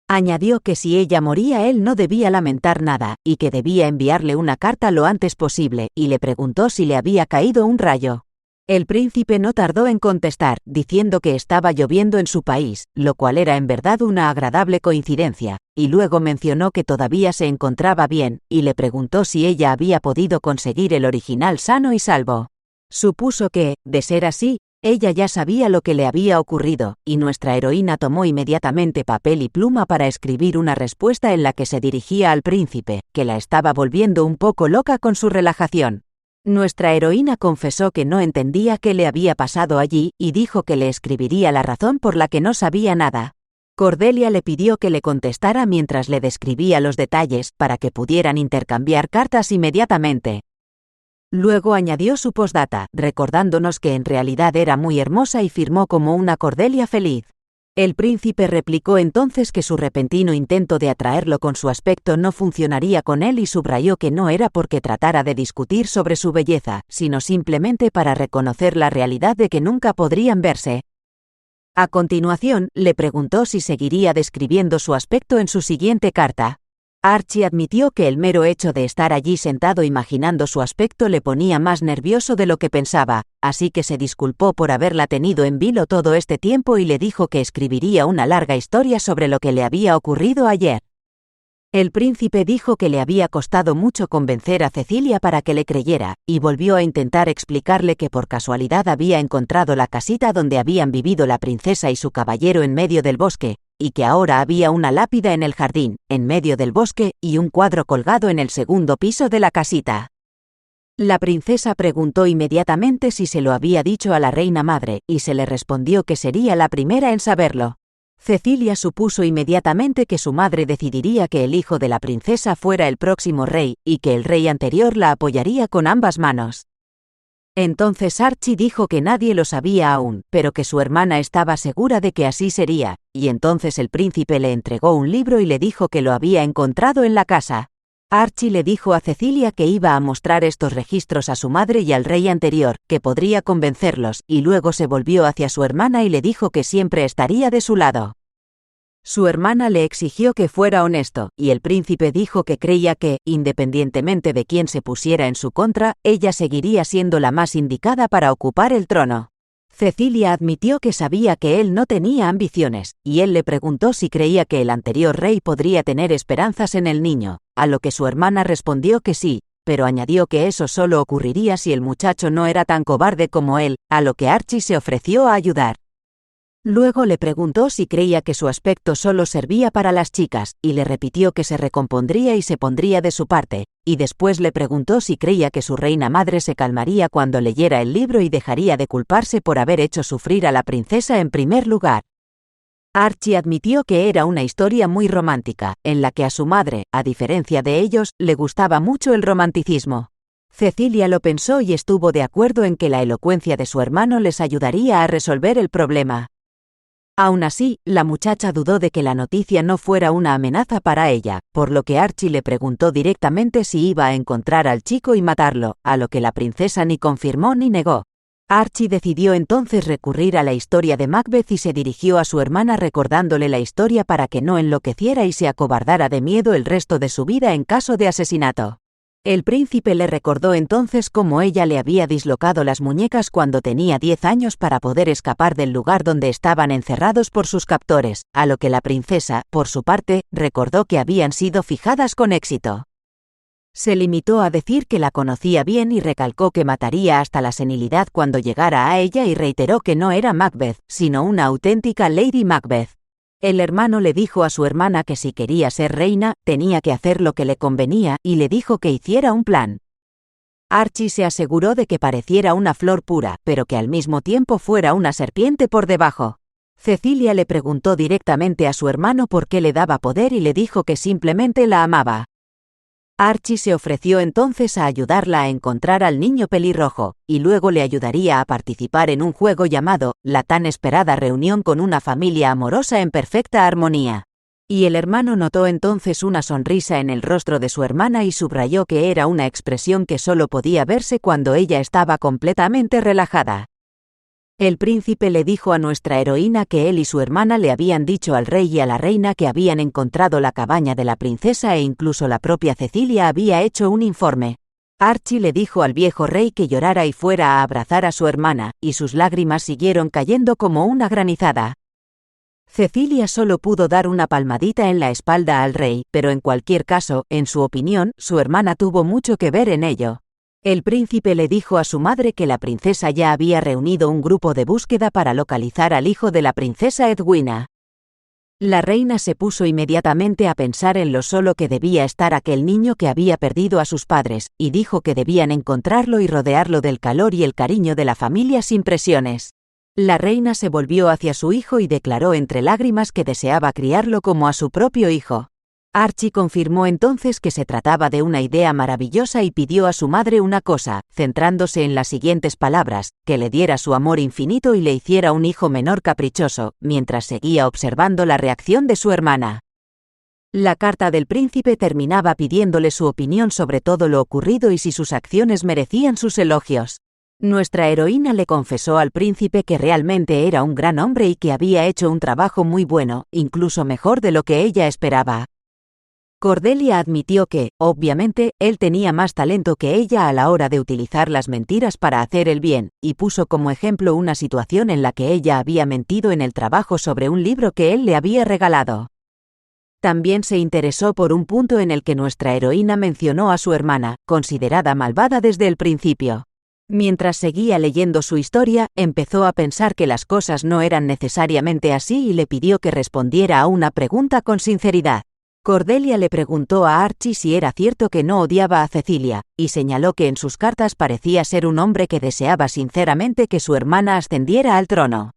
Añadió que si ella moría él no debía lamentar nada, y que debía enviarle una carta lo antes posible, y le preguntó si le había caído un rayo. El príncipe no tardó en contestar, diciendo que estaba lloviendo en su país, lo cual era en verdad una agradable coincidencia, y luego mencionó que todavía se encontraba bien, y le preguntó si ella había podido conseguir el original sano y salvo. Supuso que, de ser así, ella ya sabía lo que le había ocurrido, y nuestra heroína tomó inmediatamente papel y pluma para escribir una respuesta en la que se dirigía al príncipe, que la estaba volviendo un poco loca con su relajación. Nuestra heroína confesó que no entendía qué le había pasado allí y dijo que le escribiría la razón por la que no sabía nada. Cordelia le pidió que le contestara mientras le describía los detalles para que pudieran intercambiar cartas inmediatamente. Luego añadió su postdata, recordándonos que en realidad era muy hermosa y firmó como una Cordelia feliz. El príncipe replicó entonces que su repentino intento de atraerlo con su aspecto no funcionaría con él y subrayó que no era porque tratara de discutir sobre su belleza, sino simplemente para reconocer la realidad de que nunca podrían verse. A continuación, le preguntó si seguiría describiendo su aspecto en su siguiente carta. Archie admitió que el mero hecho de estar allí sentado imaginando su aspecto le ponía más nervioso de lo que pensaba, así que se disculpó por haberla tenido en vilo todo este tiempo y le dijo que escribiría una larga historia sobre lo que le había ocurrido ayer. El príncipe dijo que le había costado mucho convencer a Cecilia para que le creyera, y volvió a intentar explicarle que por casualidad había encontrado la casita donde habían vivido la princesa y su caballero en medio del bosque, y que ahora había una lápida en el jardín, en medio del bosque, y un cuadro colgado en el segundo piso de la casita. La princesa preguntó inmediatamente si se lo había dicho a la reina madre, y se le respondió que sería la primera en saberlo. Cecilia supuso inmediatamente que su madre decidiría que el hijo de la princesa fuera el próximo rey, y que el rey anterior la apoyaría con ambas manos. Entonces Archie dijo que nadie lo sabía aún, pero que su hermana estaba segura de que así sería, y entonces el príncipe le entregó un libro y le dijo que lo había encontrado en la casa. Archie le dijo a Cecilia que iba a mostrar estos registros a su madre y al rey anterior, que podría convencerlos, y luego se volvió hacia su hermana y le dijo que siempre estaría de su lado. Su hermana le exigió que fuera honesto, y el príncipe dijo que creía que, independientemente de quién se pusiera en su contra, ella seguiría siendo la más indicada para ocupar el trono. Cecilia admitió que sabía que él no tenía ambiciones, y él le preguntó si creía que el anterior rey podría tener esperanzas en el niño, a lo que su hermana respondió que sí, pero añadió que eso solo ocurriría si el muchacho no era tan cobarde como él, a lo que Archie se ofreció a ayudar. Luego le preguntó si creía que su aspecto solo servía para las chicas, y le repitió que se recompondría y se pondría de su parte, y después le preguntó si creía que su reina madre se calmaría cuando leyera el libro y dejaría de culparse por haber hecho sufrir a la princesa en primer lugar. Archie admitió que era una historia muy romántica, en la que a su madre, a diferencia de ellos, le gustaba mucho el romanticismo. Cecilia lo pensó y estuvo de acuerdo en que la elocuencia de su hermano les ayudaría a resolver el problema. Aún así, la muchacha dudó de que la noticia no fuera una amenaza para ella, por lo que Archie le preguntó directamente si iba a encontrar al chico y matarlo, a lo que la princesa ni confirmó ni negó. Archie decidió entonces recurrir a la historia de Macbeth y se dirigió a su hermana recordándole la historia para que no enloqueciera y se acobardara de miedo el resto de su vida en caso de asesinato. El príncipe le recordó entonces cómo ella le había dislocado las muñecas cuando tenía 10 años para poder escapar del lugar donde estaban encerrados por sus captores, a lo que la princesa, por su parte, recordó que habían sido fijadas con éxito. Se limitó a decir que la conocía bien y recalcó que mataría hasta la senilidad cuando llegara a ella y reiteró que no era Macbeth, sino una auténtica Lady Macbeth. El hermano le dijo a su hermana que si quería ser reina, tenía que hacer lo que le convenía y le dijo que hiciera un plan. Archie se aseguró de que pareciera una flor pura, pero que al mismo tiempo fuera una serpiente por debajo. Cecilia le preguntó directamente a su hermano por qué le daba poder y le dijo que simplemente la amaba. Archie se ofreció entonces a ayudarla a encontrar al niño pelirrojo, y luego le ayudaría a participar en un juego llamado la tan esperada reunión con una familia amorosa en perfecta armonía. Y el hermano notó entonces una sonrisa en el rostro de su hermana y subrayó que era una expresión que solo podía verse cuando ella estaba completamente relajada. El príncipe le dijo a nuestra heroína que él y su hermana le habían dicho al rey y a la reina que habían encontrado la cabaña de la princesa e incluso la propia Cecilia había hecho un informe. Archie le dijo al viejo rey que llorara y fuera a abrazar a su hermana, y sus lágrimas siguieron cayendo como una granizada. Cecilia solo pudo dar una palmadita en la espalda al rey, pero en cualquier caso, en su opinión, su hermana tuvo mucho que ver en ello. El príncipe le dijo a su madre que la princesa ya había reunido un grupo de búsqueda para localizar al hijo de la princesa Edwina. La reina se puso inmediatamente a pensar en lo solo que debía estar aquel niño que había perdido a sus padres, y dijo que debían encontrarlo y rodearlo del calor y el cariño de la familia sin presiones. La reina se volvió hacia su hijo y declaró entre lágrimas que deseaba criarlo como a su propio hijo. Archie confirmó entonces que se trataba de una idea maravillosa y pidió a su madre una cosa, centrándose en las siguientes palabras, que le diera su amor infinito y le hiciera un hijo menor caprichoso, mientras seguía observando la reacción de su hermana. La carta del príncipe terminaba pidiéndole su opinión sobre todo lo ocurrido y si sus acciones merecían sus elogios. Nuestra heroína le confesó al príncipe que realmente era un gran hombre y que había hecho un trabajo muy bueno, incluso mejor de lo que ella esperaba. Cordelia admitió que, obviamente, él tenía más talento que ella a la hora de utilizar las mentiras para hacer el bien, y puso como ejemplo una situación en la que ella había mentido en el trabajo sobre un libro que él le había regalado. También se interesó por un punto en el que nuestra heroína mencionó a su hermana, considerada malvada desde el principio. Mientras seguía leyendo su historia, empezó a pensar que las cosas no eran necesariamente así y le pidió que respondiera a una pregunta con sinceridad. Cordelia le preguntó a Archie si era cierto que no odiaba a Cecilia, y señaló que en sus cartas parecía ser un hombre que deseaba sinceramente que su hermana ascendiera al trono.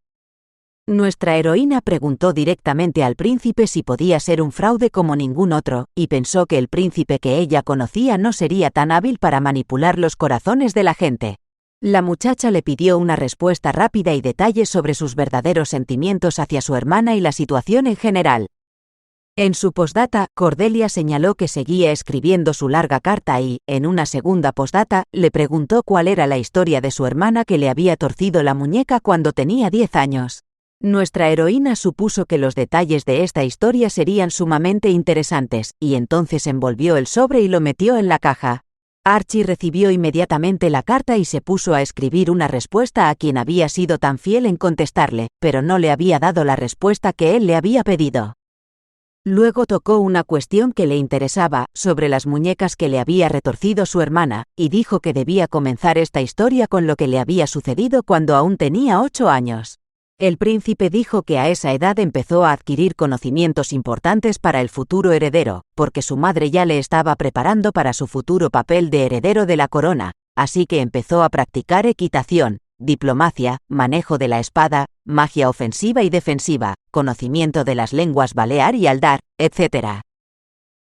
Nuestra heroína preguntó directamente al príncipe si podía ser un fraude como ningún otro, y pensó que el príncipe que ella conocía no sería tan hábil para manipular los corazones de la gente. La muchacha le pidió una respuesta rápida y detalles sobre sus verdaderos sentimientos hacia su hermana y la situación en general. En su postdata, Cordelia señaló que seguía escribiendo su larga carta y, en una segunda postdata, le preguntó cuál era la historia de su hermana que le había torcido la muñeca cuando tenía 10 años. Nuestra heroína supuso que los detalles de esta historia serían sumamente interesantes, y entonces envolvió el sobre y lo metió en la caja. Archie recibió inmediatamente la carta y se puso a escribir una respuesta a quien había sido tan fiel en contestarle, pero no le había dado la respuesta que él le había pedido. Luego tocó una cuestión que le interesaba, sobre las muñecas que le había retorcido su hermana, y dijo que debía comenzar esta historia con lo que le había sucedido cuando aún tenía 8 años. El príncipe dijo que a esa edad empezó a adquirir conocimientos importantes para el futuro heredero, porque su madre ya le estaba preparando para su futuro papel de heredero de la corona, así que empezó a practicar equitación, diplomacia, manejo de la espada, magia ofensiva y defensiva, conocimiento de las lenguas balear y aldar, etc.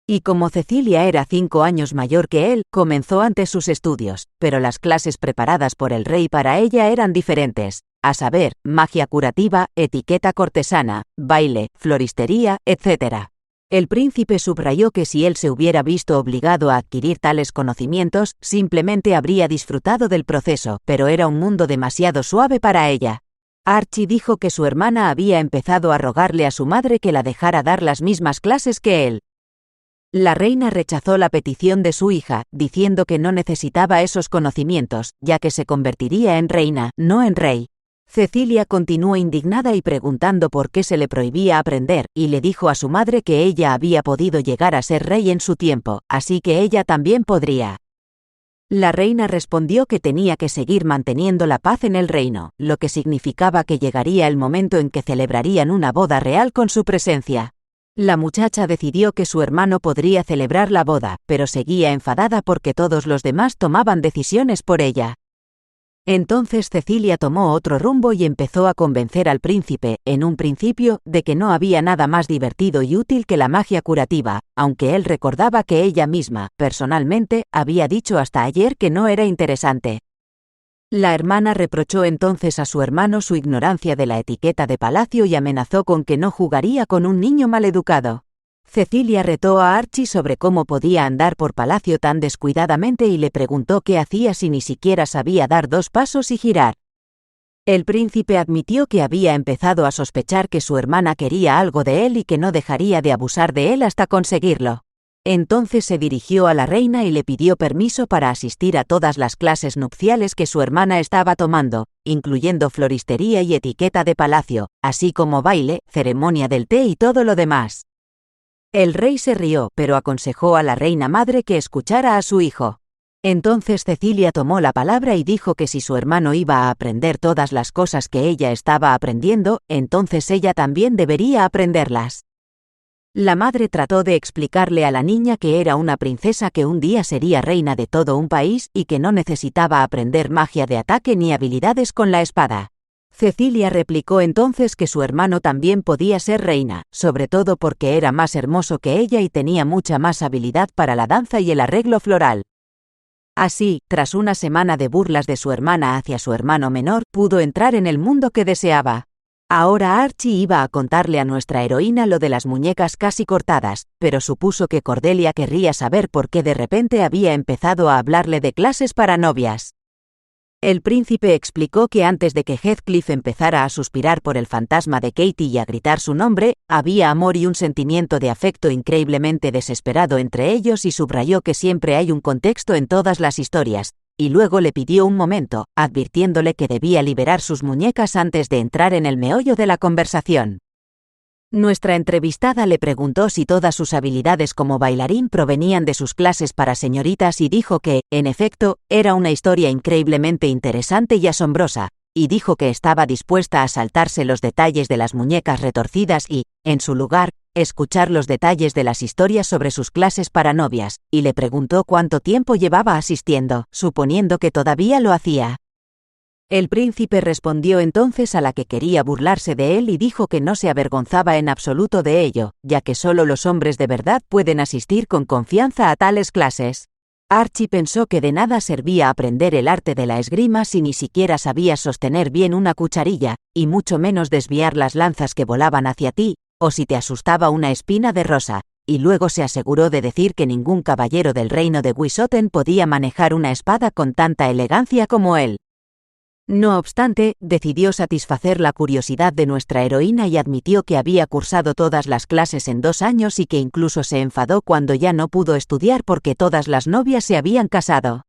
Y como Cecilia era 5 años mayor que él, comenzó antes sus estudios, pero las clases preparadas por el rey para ella eran diferentes, a saber, magia curativa, etiqueta cortesana, baile, floristería, etc. El príncipe subrayó que si él se hubiera visto obligado a adquirir tales conocimientos, simplemente habría disfrutado del proceso, pero era un mundo demasiado suave para ella. Archie dijo que su hermana había empezado a rogarle a su madre que la dejara dar las mismas clases que él. La reina rechazó la petición de su hija, diciendo que no necesitaba esos conocimientos, ya que se convertiría en reina, no en rey. Cecilia continuó indignada y preguntando por qué se le prohibía aprender, y le dijo a su madre que ella había podido llegar a ser rey en su tiempo, así que ella también podría. La reina respondió que tenía que seguir manteniendo la paz en el reino, lo que significaba que llegaría el momento en que celebrarían una boda real con su presencia. La muchacha decidió que su hermano podría celebrar la boda, pero seguía enfadada porque todos los demás tomaban decisiones por ella. Entonces Cecilia tomó otro rumbo y empezó a convencer al príncipe, en un principio, de que no había nada más divertido y útil que la magia curativa, aunque él recordaba que ella misma, personalmente, había dicho hasta ayer que no era interesante. La hermana reprochó entonces a su hermano su ignorancia de la etiqueta de palacio y amenazó con que no jugaría con un niño maleducado. Cecilia retó a Archie sobre cómo podía andar por palacio tan descuidadamente y le preguntó qué hacía si ni siquiera sabía dar 2 pasos y girar. El príncipe admitió que había empezado a sospechar que su hermana quería algo de él y que no dejaría de abusar de él hasta conseguirlo. Entonces se dirigió a la reina y le pidió permiso para asistir a todas las clases nupciales que su hermana estaba tomando, incluyendo floristería y etiqueta de palacio, así como baile, ceremonia del té y todo lo demás. El rey se rió, pero aconsejó a la reina madre que escuchara a su hijo. Entonces Cecilia tomó la palabra y dijo que si su hermano iba a aprender todas las cosas que ella estaba aprendiendo, entonces ella también debería aprenderlas. La madre trató de explicarle a la niña que era una princesa que un día sería reina de todo un país y que no necesitaba aprender magia de ataque ni habilidades con la espada. Cecilia replicó entonces que su hermano también podía ser reina, sobre todo porque era más hermoso que ella y tenía mucha más habilidad para la danza y el arreglo floral. Así, tras una semana de burlas de su hermana hacia su hermano menor, pudo entrar en el mundo que deseaba. Ahora Archie iba a contarle a nuestra heroína lo de las muñecas casi cortadas, pero supuso que Cordelia querría saber por qué de repente había empezado a hablarle de clases para novias. El príncipe explicó que antes de que Heathcliff empezara a suspirar por el fantasma de Katie y a gritar su nombre, había amor y un sentimiento de afecto increíblemente desesperado entre ellos y subrayó que siempre hay un contexto en todas las historias, y luego le pidió un momento, advirtiéndole que debía liberar sus muñecas antes de entrar en el meollo de la conversación. Nuestra entrevistada le preguntó si todas sus habilidades como bailarín provenían de sus clases para señoritas y dijo que, en efecto, era una historia increíblemente interesante y asombrosa, y dijo que estaba dispuesta a saltarse los detalles de las muñecas retorcidas y, en su lugar, escuchar los detalles de las historias sobre sus clases para novias, y le preguntó cuánto tiempo llevaba asistiendo, suponiendo que todavía lo hacía. El príncipe respondió entonces a la que quería burlarse de él y dijo que no se avergonzaba en absoluto de ello, ya que solo los hombres de verdad pueden asistir con confianza a tales clases. Archie pensó que de nada servía aprender el arte de la esgrima si ni siquiera sabías sostener bien una cucharilla, y mucho menos desviar las lanzas que volaban hacia ti, o si te asustaba una espina de rosa, y luego se aseguró de decir que ningún caballero del reino de Wissoten podía manejar una espada con tanta elegancia como él. No obstante, decidió satisfacer la curiosidad de nuestra heroína y admitió que había cursado todas las clases en 2 años y que incluso se enfadó cuando ya no pudo estudiar porque todas las novias se habían casado.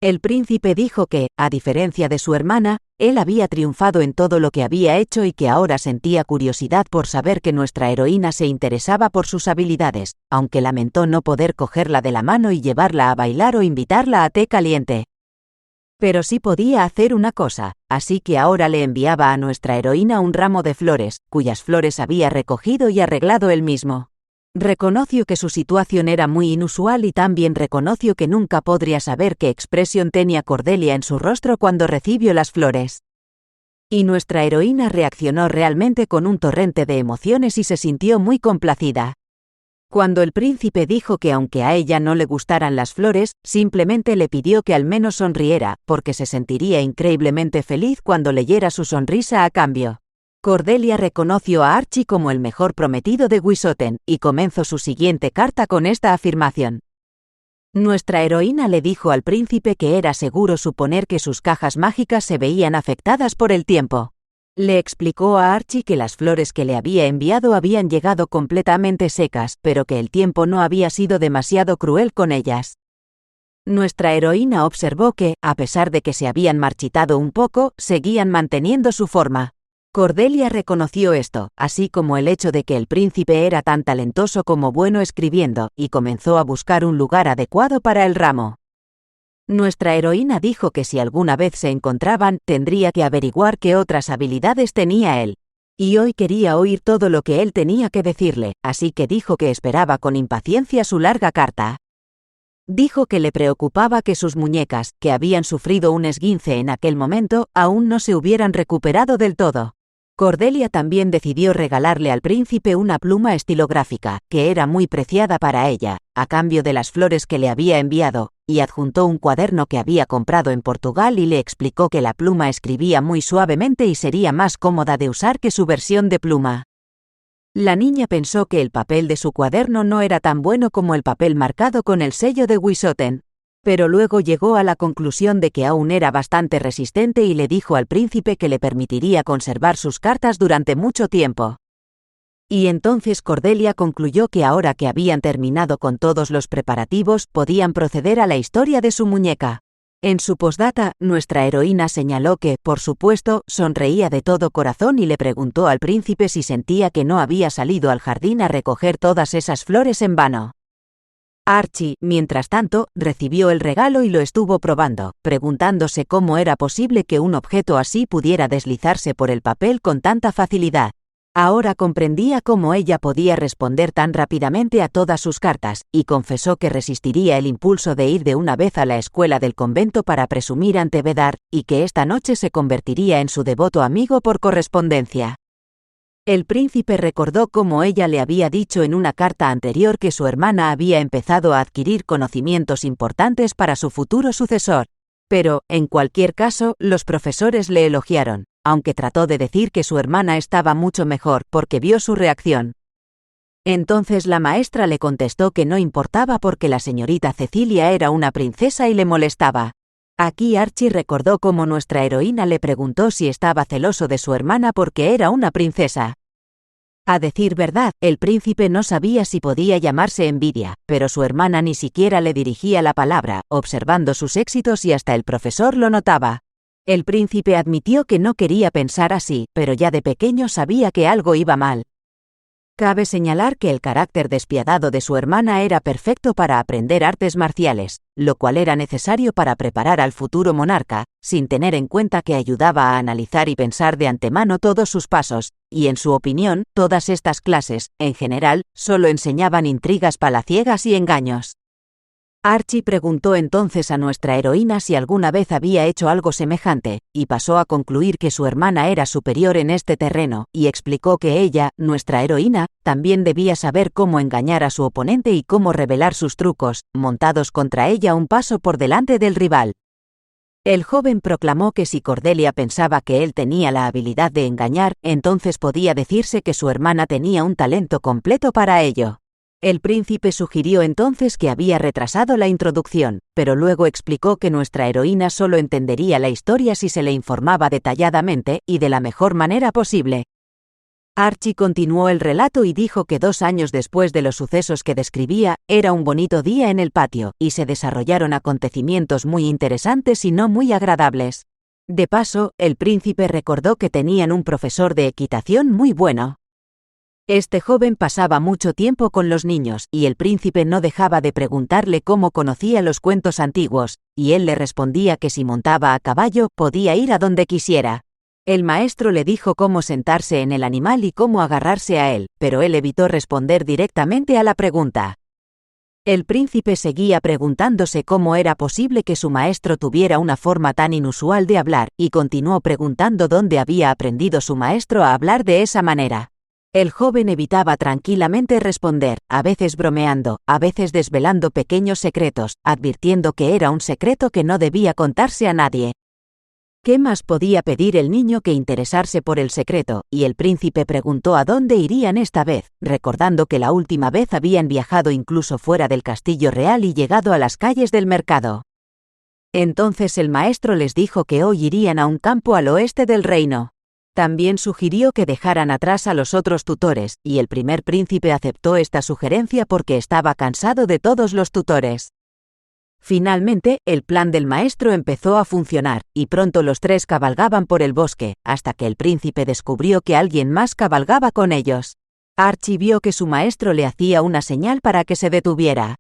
El príncipe dijo que, a diferencia de su hermana, él había triunfado en todo lo que había hecho y que ahora sentía curiosidad por saber que nuestra heroína se interesaba por sus habilidades, aunque lamentó no poder cogerla de la mano y llevarla a bailar o invitarla a té caliente. Pero sí podía hacer una cosa, así que ahora le enviaba a nuestra heroína un ramo de flores, cuyas flores había recogido y arreglado él mismo. Reconoció que su situación era muy inusual y también reconoció que nunca podría saber qué expresión tenía Cordelia en su rostro cuando recibió las flores. Y nuestra heroína reaccionó realmente con un torrente de emociones y se sintió muy complacida. Cuando el príncipe dijo que aunque a ella no le gustaran las flores, simplemente le pidió que al menos sonriera, porque se sentiría increíblemente feliz cuando leyera su sonrisa a cambio. Cordelia reconoció a Archie como el mejor prometido de Wissoten, y comenzó su siguiente carta con esta afirmación. Nuestra heroína le dijo al príncipe que era seguro suponer que sus cajas mágicas se veían afectadas por el tiempo. Le explicó a Archie que las flores que le había enviado habían llegado completamente secas, pero que el tiempo no había sido demasiado cruel con ellas. Nuestra heroína observó que, a pesar de que se habían marchitado un poco, seguían manteniendo su forma. Cordelia reconoció esto, así como el hecho de que el príncipe era tan talentoso como bueno escribiendo, y comenzó a buscar un lugar adecuado para el ramo. Nuestra heroína dijo que si alguna vez se encontraban, tendría que averiguar qué otras habilidades tenía él. Y hoy quería oír todo lo que él tenía que decirle, así que dijo que esperaba con impaciencia su larga carta. Dijo que le preocupaba que sus muñecas, que habían sufrido un esguince en aquel momento, aún no se hubieran recuperado del todo. Cordelia también decidió regalarle al príncipe una pluma estilográfica, que era muy preciada para ella, a cambio de las flores que le había enviado, y adjuntó un cuaderno que había comprado en Portugal y le explicó que la pluma escribía muy suavemente y sería más cómoda de usar que su versión de pluma. La niña pensó que el papel de su cuaderno no era tan bueno como el papel marcado con el sello de Wissoten, pero luego llegó a la conclusión de que aún era bastante resistente y le dijo al príncipe que le permitiría conservar sus cartas durante mucho tiempo. Y entonces Cordelia concluyó que ahora que habían terminado con todos los preparativos, podían proceder a la historia de su muñeca. En su postdata, nuestra heroína señaló que, por supuesto, sonreía de todo corazón y le preguntó al príncipe si sentía que no había salido al jardín a recoger todas esas flores en vano. Archie, mientras tanto, recibió el regalo y lo estuvo probando, preguntándose cómo era posible que un objeto así pudiera deslizarse por el papel con tanta facilidad. Ahora comprendía cómo ella podía responder tan rápidamente a todas sus cartas, y confesó que resistiría el impulso de ir de una vez a la escuela del convento para presumir ante Bedar, y que esta noche se convertiría en su devoto amigo por correspondencia. El príncipe recordó cómo ella le había dicho en una carta anterior que su hermana había empezado a adquirir conocimientos importantes para su futuro sucesor. Pero, en cualquier caso, los profesores le elogiaron, aunque trató de decir que su hermana estaba mucho mejor porque vio su reacción. Entonces la maestra le contestó que no importaba porque la señorita Cecilia era una princesa y le molestaba. Aquí Archie recordó cómo nuestra heroína le preguntó si estaba celoso de su hermana porque era una princesa. A decir verdad, el príncipe no sabía si podía llamarse envidia, pero su hermana ni siquiera le dirigía la palabra, observando sus éxitos y hasta el profesor lo notaba. El príncipe admitió que no quería pensar así, pero ya de pequeño sabía que algo iba mal. Cabe señalar que el carácter despiadado de su hermana era perfecto para aprender artes marciales, lo cual era necesario para preparar al futuro monarca, sin tener en cuenta que ayudaba a analizar y pensar de antemano todos sus pasos, y en su opinión, todas estas clases, en general, solo enseñaban intrigas palaciegas y engaños. Archie preguntó entonces a nuestra heroína si alguna vez había hecho algo semejante, y pasó a concluir que su hermana era superior en este terreno, y explicó que ella, nuestra heroína, también debía saber cómo engañar a su oponente y cómo revelar sus trucos, montados contra ella un paso por delante del rival. El joven proclamó que si Cordelia pensaba que él tenía la habilidad de engañar, entonces podía decirse que su hermana tenía un talento completo para ello. El príncipe sugirió entonces que había retrasado la introducción, pero luego explicó que nuestra heroína solo entendería la historia si se le informaba detalladamente y de la mejor manera posible. Archie continuó el relato y dijo que 2 años después de los sucesos que describía, era un bonito día en el patio, y se desarrollaron acontecimientos muy interesantes y no muy agradables. De paso, el príncipe recordó que tenían un profesor de equitación muy bueno. Este joven pasaba mucho tiempo con los niños, y el príncipe no dejaba de preguntarle cómo conocía los cuentos antiguos, y él le respondía que si montaba a caballo, podía ir a donde quisiera. El maestro le dijo cómo sentarse en el animal y cómo agarrarse a él, pero él evitó responder directamente a la pregunta. El príncipe seguía preguntándose cómo era posible que su maestro tuviera una forma tan inusual de hablar, y continuó preguntando dónde había aprendido su maestro a hablar de esa manera. El joven evitaba tranquilamente responder, a veces bromeando, a veces desvelando pequeños secretos, advirtiendo que era un secreto que no debía contarse a nadie. ¿Qué más podía pedir el niño que interesarse por el secreto? Y el príncipe preguntó a dónde irían esta vez, recordando que la última vez habían viajado incluso fuera del castillo real y llegado a las calles del mercado. Entonces el maestro les dijo que hoy irían a un campo al oeste del reino. También sugirió que dejaran atrás a los otros tutores, y el primer príncipe aceptó esta sugerencia porque estaba cansado de todos los tutores. Finalmente, el plan del maestro empezó a funcionar, y pronto los 3 cabalgaban por el bosque, hasta que el príncipe descubrió que alguien más cabalgaba con ellos. Archie vio que su maestro le hacía una señal para que se detuviera.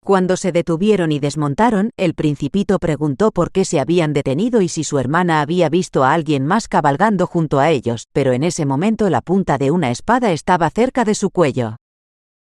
Cuando se detuvieron y desmontaron, el principito preguntó por qué se habían detenido y si su hermana había visto a alguien más cabalgando junto a ellos, pero en ese momento la punta de una espada estaba cerca de su cuello.